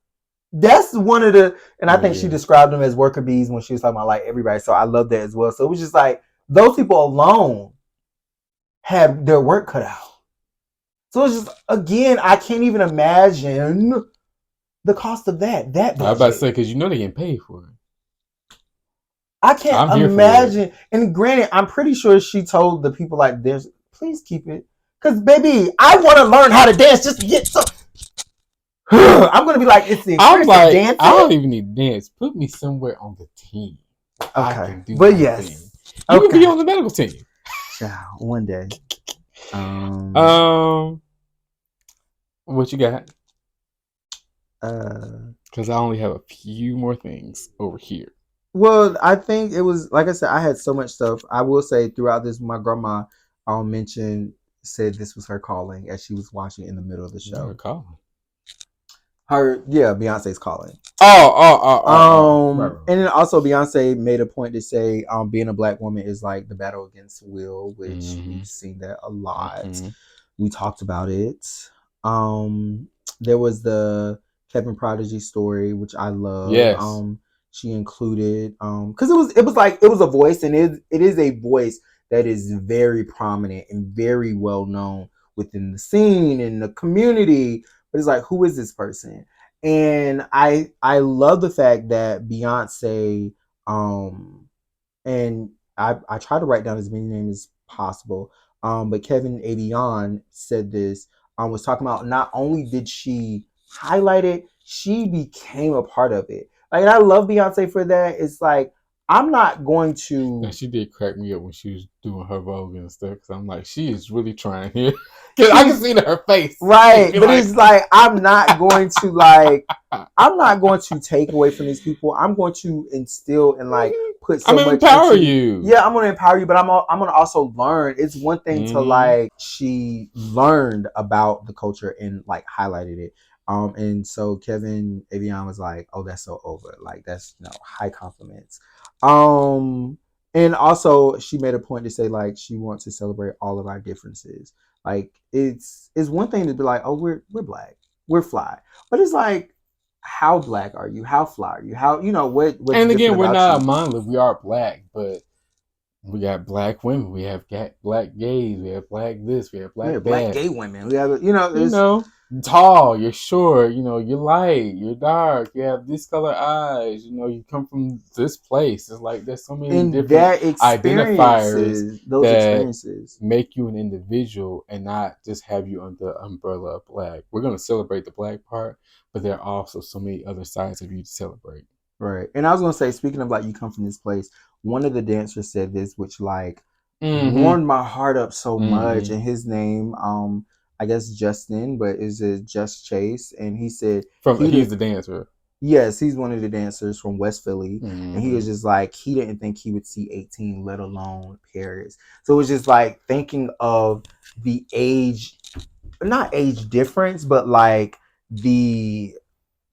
[SPEAKER 2] that's one of the, and I think she described them as worker bees when she was talking about like everybody. So I love that as well. So it was just like, those people alone had their work cut out. So it's just, again, I can't even imagine the cost of that. I
[SPEAKER 3] was about to say, because you know they're getting paid for it.
[SPEAKER 2] I can't imagine. And granted, I'm pretty sure she told the people like this, please keep it. Because, baby, I want to learn how to dance just to get some. I'm going to be like, it's the experience of dancing.
[SPEAKER 3] I don't even need to dance. Put me somewhere on the team.
[SPEAKER 2] Okay. But yes.
[SPEAKER 3] Thing. You can be on the medical team.
[SPEAKER 2] Yeah, one day.
[SPEAKER 3] What you got? Because I only have a few more things over here.
[SPEAKER 2] Well, I think it was, like I said, I had so much stuff. I will say throughout this, my grandma said this was her calling as she was watching in the middle of the show.
[SPEAKER 3] Her calling.
[SPEAKER 2] Beyonce's calling.
[SPEAKER 3] Right.
[SPEAKER 2] And then also Beyonce made a point to say, being a black woman is like the battle against will, which we've seen that a lot. We talked about it. There was the Kevin Prodigy story, which I love.
[SPEAKER 3] Yes.
[SPEAKER 2] She included, because it was a voice, and it is a voice that is very prominent and very well known within the scene and the community. But it's like, who is this person? And I love the fact that Beyonce, and I try to write down as many names as possible. But Kevin Avion said this, was talking about, not only did she highlight it, she became a part of it. Like, and I love Beyonce for that. It's like, I'm not going to.
[SPEAKER 3] And she did crack me up when she was doing her Vogue and stuff, because I'm like, she is really trying here. Because I can see it in her face.
[SPEAKER 2] Right. But it's like, I'm not going to take away from these people. I'm going to instill and like put so much
[SPEAKER 3] empower you.
[SPEAKER 2] Yeah, I'm going to empower you, but I'm going to also learn. It's one thing to like, she learned about the culture and like highlighted it. And so Kevin Avion was like, oh, that's so over. Like, that's high compliments. And also she made a point to say like, she wants to celebrate all of our differences. Like, it's one thing to be like, oh, we're black, we're fly. But it's like, how black are you? How fly are you? How, what?
[SPEAKER 3] And again, we're not a monolith. We are black, but we got black women. We have black gays. We have black this. We have black
[SPEAKER 2] black gay women. We have,
[SPEAKER 3] tall, you're short, you're light, you're dark, you have this color eyes, you come from this place. It's like there's so many different identifiers that make you an individual and not just have you under the umbrella of black. We're going to celebrate the black part, but there are also so many other sides of you to celebrate.
[SPEAKER 2] Right. And I was going to say, speaking of like, you come from this place, one of the dancers said this, which like warmed my heart up so much. And his name, I guess Justin, but is it Just Chase? And he said
[SPEAKER 3] he's the dancer.
[SPEAKER 2] Yes, he's one of the dancers from West Philly. And he was just like, he didn't think he would see 18, let alone Paris. So it was just like thinking of the age, not age difference, but like the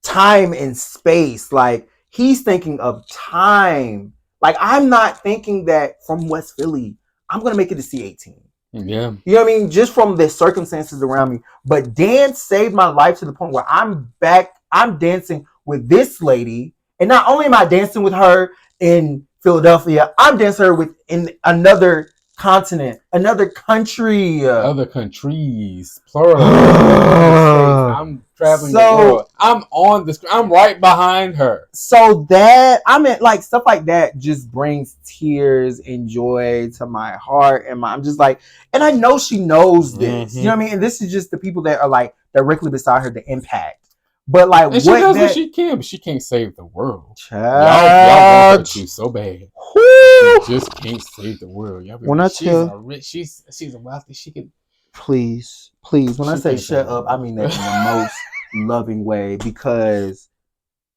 [SPEAKER 2] time and space. Like he's thinking of time. Like I'm not thinking that from West Philly, I'm going to make it to see 18.
[SPEAKER 3] Yeah.
[SPEAKER 2] You know what I mean? Just from the circumstances around me. But dance saved my life to the point where I'm back. I'm dancing with this lady. And not only am I dancing with her in Philadelphia, I'm dancing her with in another continent, another country.
[SPEAKER 3] Other countries, plural. I'm traveling the world. I'm on the screen. I'm right behind her.
[SPEAKER 2] So that, I mean, like, stuff like that just brings tears and joy to my heart. And I'm just like, and I know she knows this. You know what I mean? And this is just the people that are like directly beside her, the impact. But like,
[SPEAKER 3] and she
[SPEAKER 2] what
[SPEAKER 3] knows
[SPEAKER 2] that,
[SPEAKER 3] what she can, but she can't save the world.
[SPEAKER 2] Child.
[SPEAKER 3] Y'all want her to so bad. She just can't save the world. Y'all
[SPEAKER 2] when I
[SPEAKER 3] she's
[SPEAKER 2] tell,
[SPEAKER 3] a rich, she's a wealthy. She can.
[SPEAKER 2] Please. When I say shut up, I mean that in the most loving way, because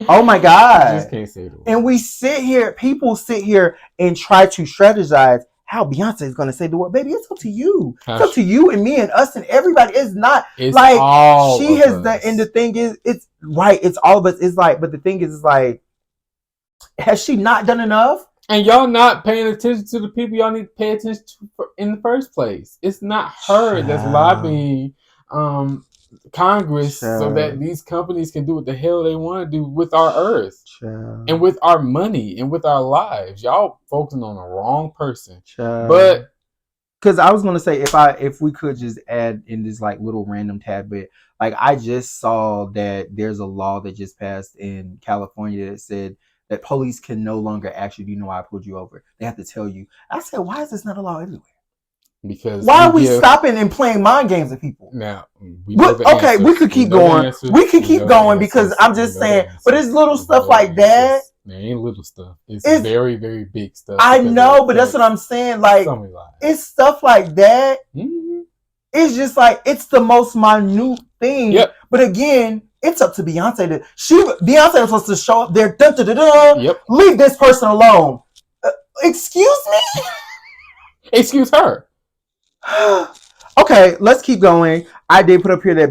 [SPEAKER 2] oh my God.
[SPEAKER 3] You just can't say the word.
[SPEAKER 2] And we sit here, people sit here and try to strategize how Beyonce is going to say the word. Baby, it's up to you. It's up to you and me and us and everybody. It's not
[SPEAKER 3] it's
[SPEAKER 2] like
[SPEAKER 3] all
[SPEAKER 2] she
[SPEAKER 3] of
[SPEAKER 2] has
[SPEAKER 3] us.
[SPEAKER 2] the, and the thing is, it's right. It's all of us. It's like, but the thing is like, has she not done enough?
[SPEAKER 3] And y'all not paying attention to the people y'all need to pay attention to in the first place. It's not her that's lobbying Congress so that these companies can do what the hell they want to do with our earth and with our money and with our lives. Y'all focusing on the wrong person. But
[SPEAKER 2] because I was gonna say, if we could just add in this like little random tad bit, like I just saw that there's a law that just passed in California that said that police can no longer ask you, do you know why I pulled you over? They have to tell you. I said, why is this not a law everywhere?
[SPEAKER 3] Because
[SPEAKER 2] why are we stopping and playing mind games with people?
[SPEAKER 3] Now,
[SPEAKER 2] we could keep going. We could keep going because I'm just saying, but it's little stuff like that.
[SPEAKER 3] There ain't little stuff. It's very, very big stuff.
[SPEAKER 2] I know, but that's what I'm saying. Like, it's stuff like that.
[SPEAKER 3] Mm-hmm.
[SPEAKER 2] It's just like, it's the most minute thing.
[SPEAKER 3] Yep.
[SPEAKER 2] But again, it's up to Beyonce. Beyonce was supposed to show up there.
[SPEAKER 3] Yep.
[SPEAKER 2] Leave this person alone. Excuse me?
[SPEAKER 3] Excuse her.
[SPEAKER 2] Okay, let's keep going. I did put up here that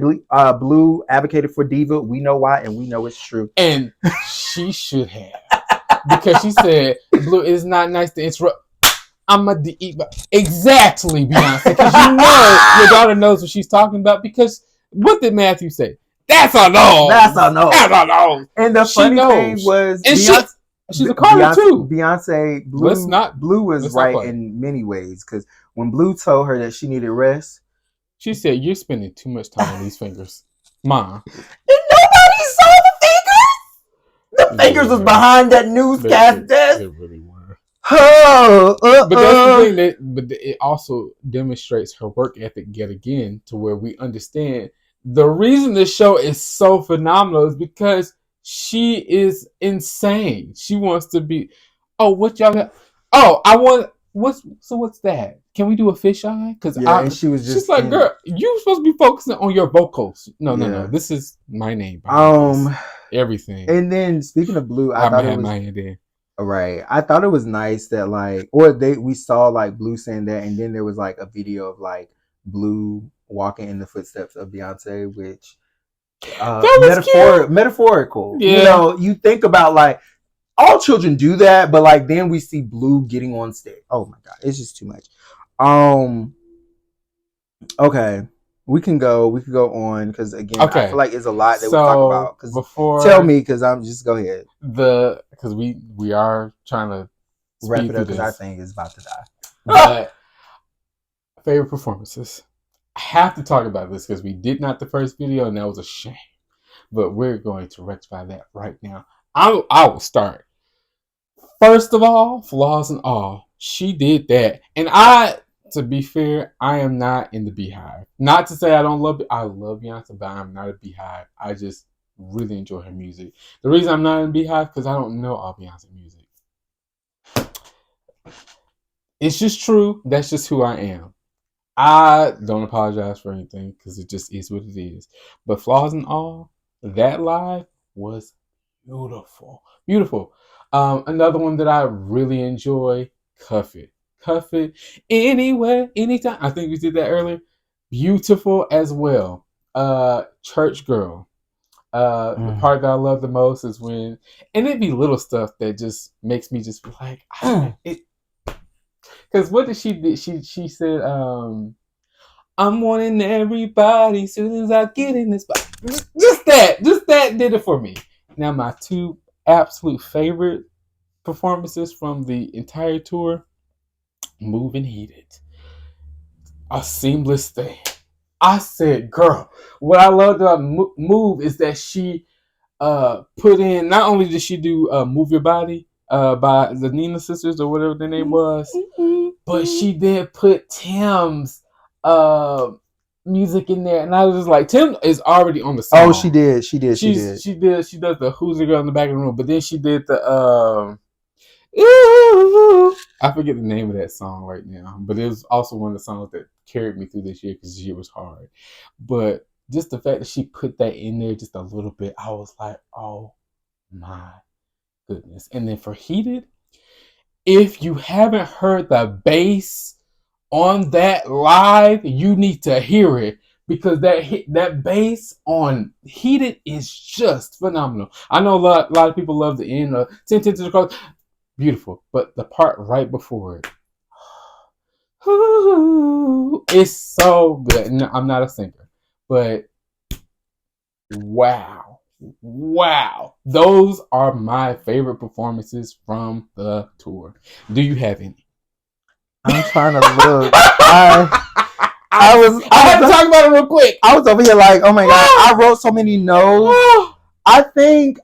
[SPEAKER 2] Blue advocated for Diva. We know why, and we know it's true.
[SPEAKER 3] And she should have. Because she said, Blue, it is not nice to interrupt. I'm a diva. Exactly, Beyonce. Because you know your daughter knows what she's talking about. Because what did Matthew say? That's a no.
[SPEAKER 2] That's a no.
[SPEAKER 3] That's a no.
[SPEAKER 2] And the funny thing was,
[SPEAKER 3] and she's a Carter too.
[SPEAKER 2] Beyonce, Blue was right in many ways. Because when Blue told her that she needed rest,
[SPEAKER 3] she said, "You're spending too much time on these fingers, Ma."
[SPEAKER 2] And nobody saw the fingers. The fingers was behind that newscast desk.
[SPEAKER 3] They really were.
[SPEAKER 2] But
[SPEAKER 3] that's the thing. But it also demonstrates her work ethic yet again, to where we understand the reason this show is so phenomenal is because she is insane. She wants to be. Oh, what y'all got? Oh, I want. What's that? Can we do a fisheye? Because
[SPEAKER 2] and she was just.
[SPEAKER 3] She's like, girl, you supposed to be focusing on your vocals. No. This is my name. Everything.
[SPEAKER 2] And then speaking of Blue, I thought it was.
[SPEAKER 3] My hand in.
[SPEAKER 2] Right. I thought it was nice that we saw like Blue saying that, and then there was like a video of like Blue walking in the footsteps of Beyonce, which metaphorical.
[SPEAKER 3] Yeah.
[SPEAKER 2] You know, you think about like all children do that, but like then we see Blue getting on stage. Oh my God, it's just too much. Okay. We can go on because again, I feel like it's a lot that we talk about. Tell me, because I'm just go ahead.
[SPEAKER 3] Because we are trying to
[SPEAKER 2] wrap it up because I think it's about to die.
[SPEAKER 3] But favorite performances. I have to talk about this because we did not the first video, and that was a shame. But we're going to rectify that right now. I will start. First of all, flaws and all, she did that, and to be fair, I am not in the Beehive. Not to say I don't love it. I love Beyonce, but I'm not a Beehive. I just really enjoy her music. The reason I'm not in Beehive because I don't know all Beyonce music. It's just true. That's just who I am. I don't apologize for anything because it just is what it is. But flaws and all, that live was beautiful, beautiful. Another one that I really enjoy, Cuff It. Cuff It anywhere, anytime. I think we did that earlier. Beautiful as well. Church Girl. The part that I love the most is when, and it'd be little stuff that just makes me just be like, because what did she do? She said, I'm wanting everybody as soon as I get in this spot. Just that did it for me. Now my two absolute favorite performances from the entire tour, Move and Heated. A seamless thing. I said, girl, what I loved about Move is that she put in, not only did she do Move Your Body by the Nina Sisters or whatever their name was, but she did put Tim's music in there, and I was just like, Tim is already on the song.
[SPEAKER 2] Oh, she did. She does
[SPEAKER 3] the Who's the Girl in the Back of the Room, but then she did the I forget the name of that song right now, but it was also one of the songs that carried me through this year because this year was hard. But just the fact that she put that in there just a little bit, I was like, oh my goodness. And then for Heated, if you haven't heard the bass on that live, you need to hear it, because that bass on Heated is just phenomenal. I know a lot of people love the end of 10 to the Cross. Beautiful, but the part right before it, it's so good. No, I'm not a singer, but wow, those are my favorite performances from the tour. Do you have any?
[SPEAKER 2] I'm trying to look. I had
[SPEAKER 3] to talk about it real quick.
[SPEAKER 2] I was over here like, oh my god, I wrote so many notes. I think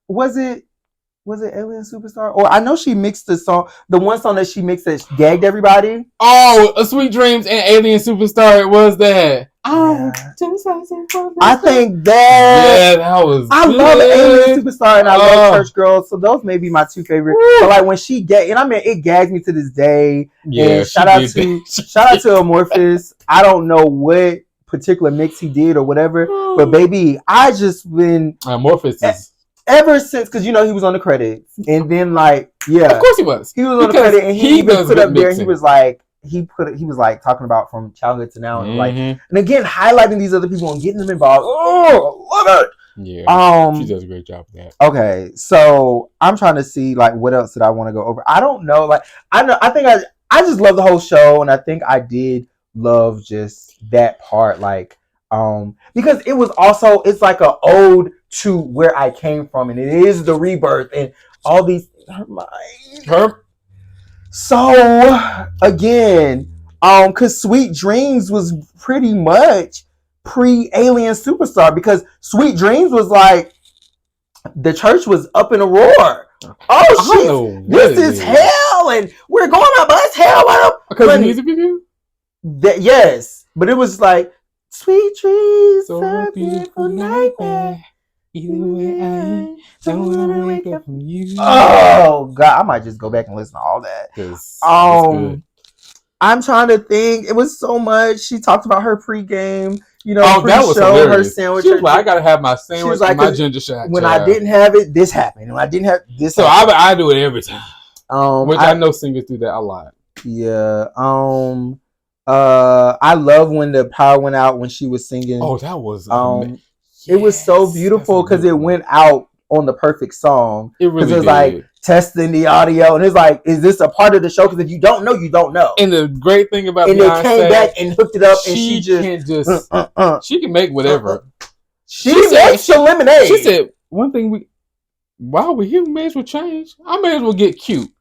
[SPEAKER 2] was it Alien Superstar? Or I know she mixed the song, the one song that she mixed that gagged everybody.
[SPEAKER 3] Oh, Sweet Dreams and Alien Superstar. It was that.
[SPEAKER 2] Yeah. I think that.
[SPEAKER 3] Yeah, that was.
[SPEAKER 2] I
[SPEAKER 3] good.
[SPEAKER 2] love Alien Superstar and I love Church Girls, so those may be my two favorite. But like when she and I mean, it gags me to this day.
[SPEAKER 3] Yeah.
[SPEAKER 2] And shout out to Amorphous. I don't know what particular mix he did or whatever, but baby, I just been
[SPEAKER 3] Amorphous is.
[SPEAKER 2] Ever since, because you know he was on the credits, and then like, yeah,
[SPEAKER 3] of course he was.
[SPEAKER 2] He was on the credit, and he even put up there. He was like, he was like talking about from childhood to now, and like, and again highlighting these other people and getting them involved. Oh, love it.
[SPEAKER 3] Yeah, she does a great job with that.
[SPEAKER 2] Okay, so I'm trying to see like what else did I want to go over. I don't know. Like I think I just love the whole show, and I think I did love just that part. Like because it was also, it's like an ode to where I came from, and it is the rebirth and all these So again, because Sweet Dreams was pretty much pre-Alien Superstar, because Sweet Dreams was like the church was up in a roar. Oh shit! This is hell, and we're going up, but it's hell.
[SPEAKER 3] Because the music video.
[SPEAKER 2] Yes, but it was like sweet dreams, so a beautiful nightmare. Either way, I don't wanna wake up from you. Oh god, I might just go back and listen to all that. I'm trying to think. It was so much. She talked about her pregame, you know,
[SPEAKER 3] that was hilarious.
[SPEAKER 2] Her sandwich.
[SPEAKER 3] She was like, I gotta have my sandwich and my ginger shot.
[SPEAKER 2] When I didn't have it, this happened. When I didn't have this,
[SPEAKER 3] so I do it every time. Which I know singers do that a lot.
[SPEAKER 2] Yeah. I love when the power went out when she was singing.
[SPEAKER 3] Oh, that was
[SPEAKER 2] it was so beautiful because it went out on the perfect song.
[SPEAKER 3] It really
[SPEAKER 2] was
[SPEAKER 3] did.
[SPEAKER 2] Like testing the audio, and it's like, is this a part of the show? Because if you don't know, you don't know.
[SPEAKER 3] And the great thing about
[SPEAKER 2] Beyonce,
[SPEAKER 3] it
[SPEAKER 2] came back and hooked it up, and
[SPEAKER 3] she she can make whatever.
[SPEAKER 2] She makes your lemonade.
[SPEAKER 3] She said one thing while we're here, we may as well change. I may as well get cute.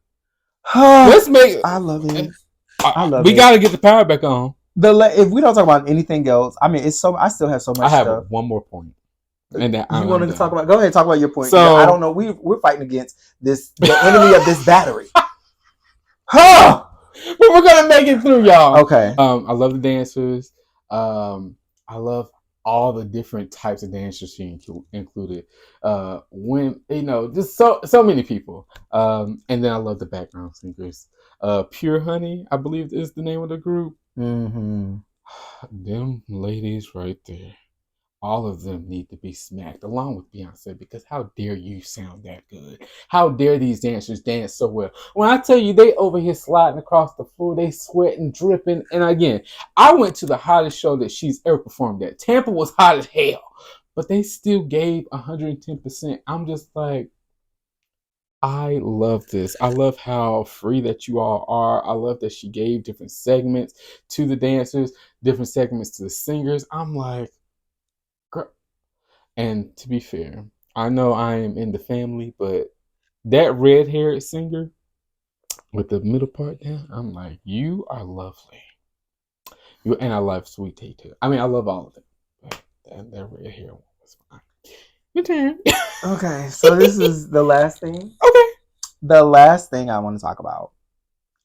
[SPEAKER 3] Let's make.
[SPEAKER 2] I love it.
[SPEAKER 3] We got to get the power back on.
[SPEAKER 2] If we don't talk about anything else, I mean, it's so. I still have so much.
[SPEAKER 3] I have
[SPEAKER 2] stuff.
[SPEAKER 3] one more point. And
[SPEAKER 2] you wanted to talk about? Go ahead, talk about your point.
[SPEAKER 3] So
[SPEAKER 2] I don't know. We're fighting against the enemy of this battery. Huh?
[SPEAKER 3] But we're gonna make it through, y'all.
[SPEAKER 2] Okay.
[SPEAKER 3] I love the dancers. I love all the different types of dancers she included. When just so many people. And then I love the background singers. Pure Honey, I believe is the name of the group.
[SPEAKER 2] Mm-hmm.
[SPEAKER 3] Them ladies right there. all of them need to be smacked, along with Beyonce, because how dare you sound that good? How dare these dancers dance so well? When I tell you they over here sliding across the floor, they sweating, dripping. And again, I went to the hottest show that she's ever performed at. Tampa was hot as hell, but they still gave 110%. I'm just like, I love this. I love how free that you all are. I love that she gave different segments to the dancers, different segments to the singers. I'm like, girl. And to be fair, I know I am in the family, but that red-haired singer with the middle part there, I'm like, you are lovely. And I love Sweet Tea too. I mean, I love all of it. But that red-haired one was fine. Your turn.
[SPEAKER 2] Okay, so this is the last thing.
[SPEAKER 3] Okay.
[SPEAKER 2] The last thing I want to talk about.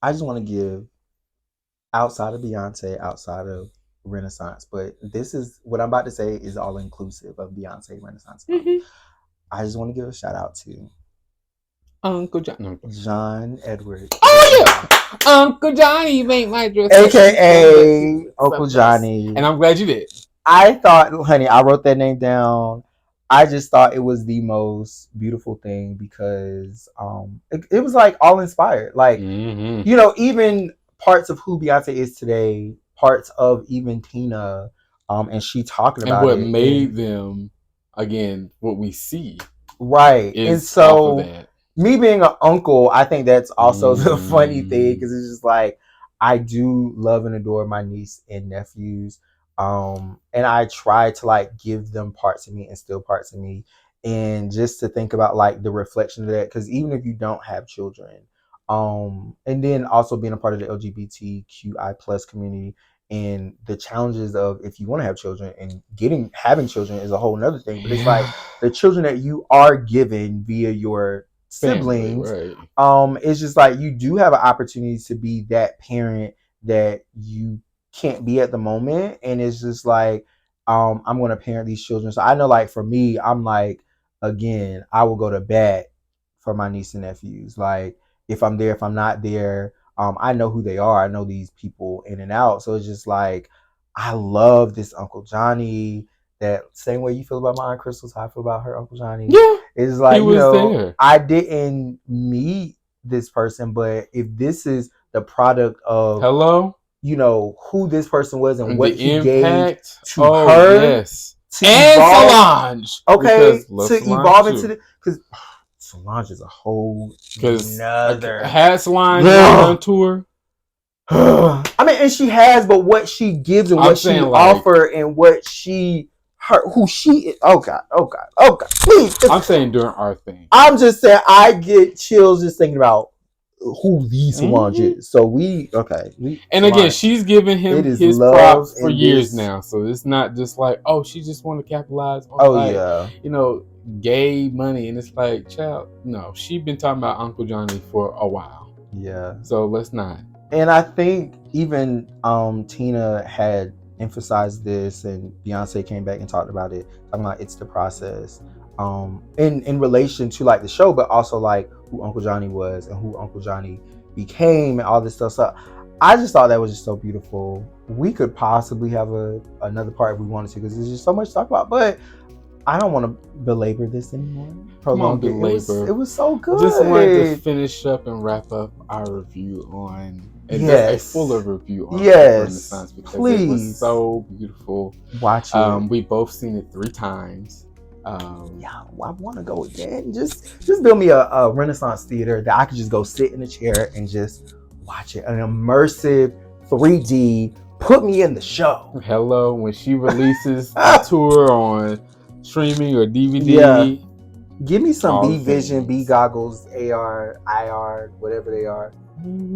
[SPEAKER 2] I just want to give, outside of Beyonce, outside of Renaissance, but this is what I'm about to say is all inclusive of Beyonce Renaissance.
[SPEAKER 3] Mm-hmm.
[SPEAKER 2] I just want to give a shout out to
[SPEAKER 3] Uncle John. No.
[SPEAKER 2] John Edwards.
[SPEAKER 3] Oh yeah, Uncle Johnny made my dress.
[SPEAKER 2] AKA Uncle Johnny.
[SPEAKER 3] And I'm glad you did.
[SPEAKER 2] I thought, honey, I wrote that name down. I just thought it was the most beautiful thing because it was like all inspired. Like, you know, even parts of who Beyonce is today, parts of even Tina, and she talking about
[SPEAKER 3] and what
[SPEAKER 2] it.
[SPEAKER 3] made them, again, what we see.
[SPEAKER 2] Right. And so me being an uncle, I think that's also the funny thing because it's just like, I do love and adore my niece and nephews. And I try to like give them parts of me and still parts of me, and just to think about like the reflection of that, because even if you don't have children, and then also being a part of the LGBTQI plus community and the challenges of if you want to have children and having children is a whole nother thing, but it's like the children that you are given via your siblings,
[SPEAKER 3] family, right.
[SPEAKER 2] It's just like you do have an opportunity to be that parent that you can't be at the moment, and it's just like I'm going to parent these children. So I know, like, for me, I'm like, again, I will go to bat for my niece and nephews. Like, if I'm there, if I'm not there, I know who they are. I know these people in and out. So it's just like, I love this Uncle Johnny. That same way you feel about my Aunt Crystal, how I feel about her Uncle Johnny.
[SPEAKER 3] Yeah,
[SPEAKER 2] it's like, you know,
[SPEAKER 3] there.
[SPEAKER 2] I didn't meet this person, but if this is the product of you know, who this person was and what he gave to her.
[SPEAKER 3] Yes. And Solange.
[SPEAKER 2] Okay, to evolve into the, because Solange is a whole another.
[SPEAKER 3] Has Solange on tour?
[SPEAKER 2] I mean, and she has, but what she gives and what she offer and what she, who she is. Oh God. Please.
[SPEAKER 3] I'm saying during our thing.
[SPEAKER 2] I'm just saying I get chills just thinking about who the Solange is. So and
[SPEAKER 3] again, she's given him his props for years now. So it's not just like, oh, she just want to capitalize on you know, gay money. And it's like, child, no, she's been talking about Uncle Johnny for a while.
[SPEAKER 2] Yeah.
[SPEAKER 3] So let's not.
[SPEAKER 2] And I think even Tina had emphasized this, and Beyonce came back and talked about it. I'm like, it's the process. In relation to like the show, but also like who Uncle Johnny was and who Uncle Johnny became and all this stuff. So I just thought that was just so beautiful. We could possibly have another part if we wanted to, because there's just so much to talk about. But I don't want to belabor this anymore. It was so good.
[SPEAKER 3] Just wanted to finish up and wrap up our review on a fuller review on Renaissance, because it was so beautiful.
[SPEAKER 2] Watch it.
[SPEAKER 3] We both seen it 3 times.
[SPEAKER 2] I want to go again. Just build me a Renaissance theater that I could just go sit in a chair and just watch it. An immersive 3D. Put me in the show.
[SPEAKER 3] Hello, when she releases the tour on streaming or DVD.
[SPEAKER 2] Give me some B Vision, B goggles, AR, IR, whatever they are.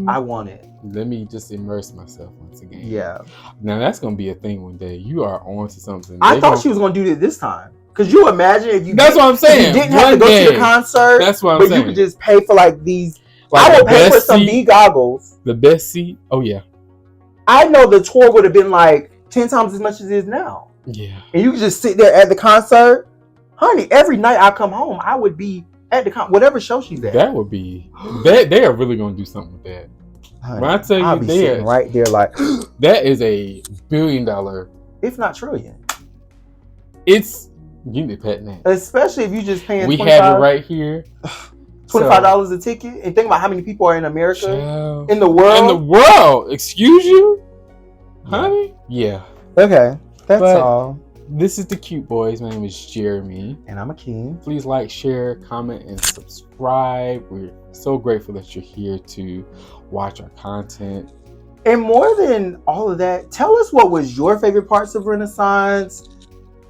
[SPEAKER 2] I want it.
[SPEAKER 3] Let me just immerse myself once again.
[SPEAKER 2] Yeah.
[SPEAKER 3] Now that's gonna be a thing one day. You are on to something.
[SPEAKER 2] I thought she was gonna do it this time. Could you imagine if you?
[SPEAKER 3] That's what I'm saying.
[SPEAKER 2] You didn't have to go to the concert.
[SPEAKER 3] That's what I'm saying.
[SPEAKER 2] But you could just pay for like these. Like I would pay for some B goggles.
[SPEAKER 3] The best seat. Oh yeah.
[SPEAKER 2] I know the tour would have been like 10 times as much as it is now.
[SPEAKER 3] Yeah. And
[SPEAKER 2] you could just sit there at the concert, honey. Every night I come home, I would be at the whatever show she's at.
[SPEAKER 3] That would be. They are really gonna do something with that.
[SPEAKER 2] Honey,
[SPEAKER 3] when I tell you,
[SPEAKER 2] I'll be sitting right there like
[SPEAKER 3] that is $1 billion,
[SPEAKER 2] if not trillion.
[SPEAKER 3] It's you need to pet that.
[SPEAKER 2] Especially if you just paying.
[SPEAKER 3] We have it right here.
[SPEAKER 2] $25 a ticket, and think about how many people are in America, in the
[SPEAKER 3] world. Excuse you, honey. Yeah.
[SPEAKER 2] Okay, that's all.
[SPEAKER 3] This is the Cute Boys. My name is Jeremy,
[SPEAKER 2] and I'm Akeem.
[SPEAKER 3] Please like, share, comment, and subscribe. We're so grateful that you're here to watch our content.
[SPEAKER 2] And more than all of that, tell us what was your favorite parts of Renaissance.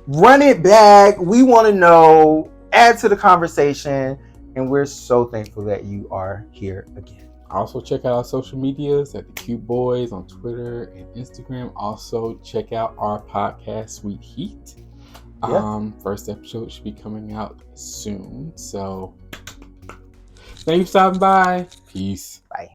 [SPEAKER 2] Run it back. We want to know. Add to the conversation. And we're so thankful that you are here again.
[SPEAKER 3] Also, check out our social medias at DuCubeBois on Twitter and Instagram. Also, check out our podcast, Sweet Heat. Yeah. First episode should be coming out soon. So, thanks for stopping by. Peace.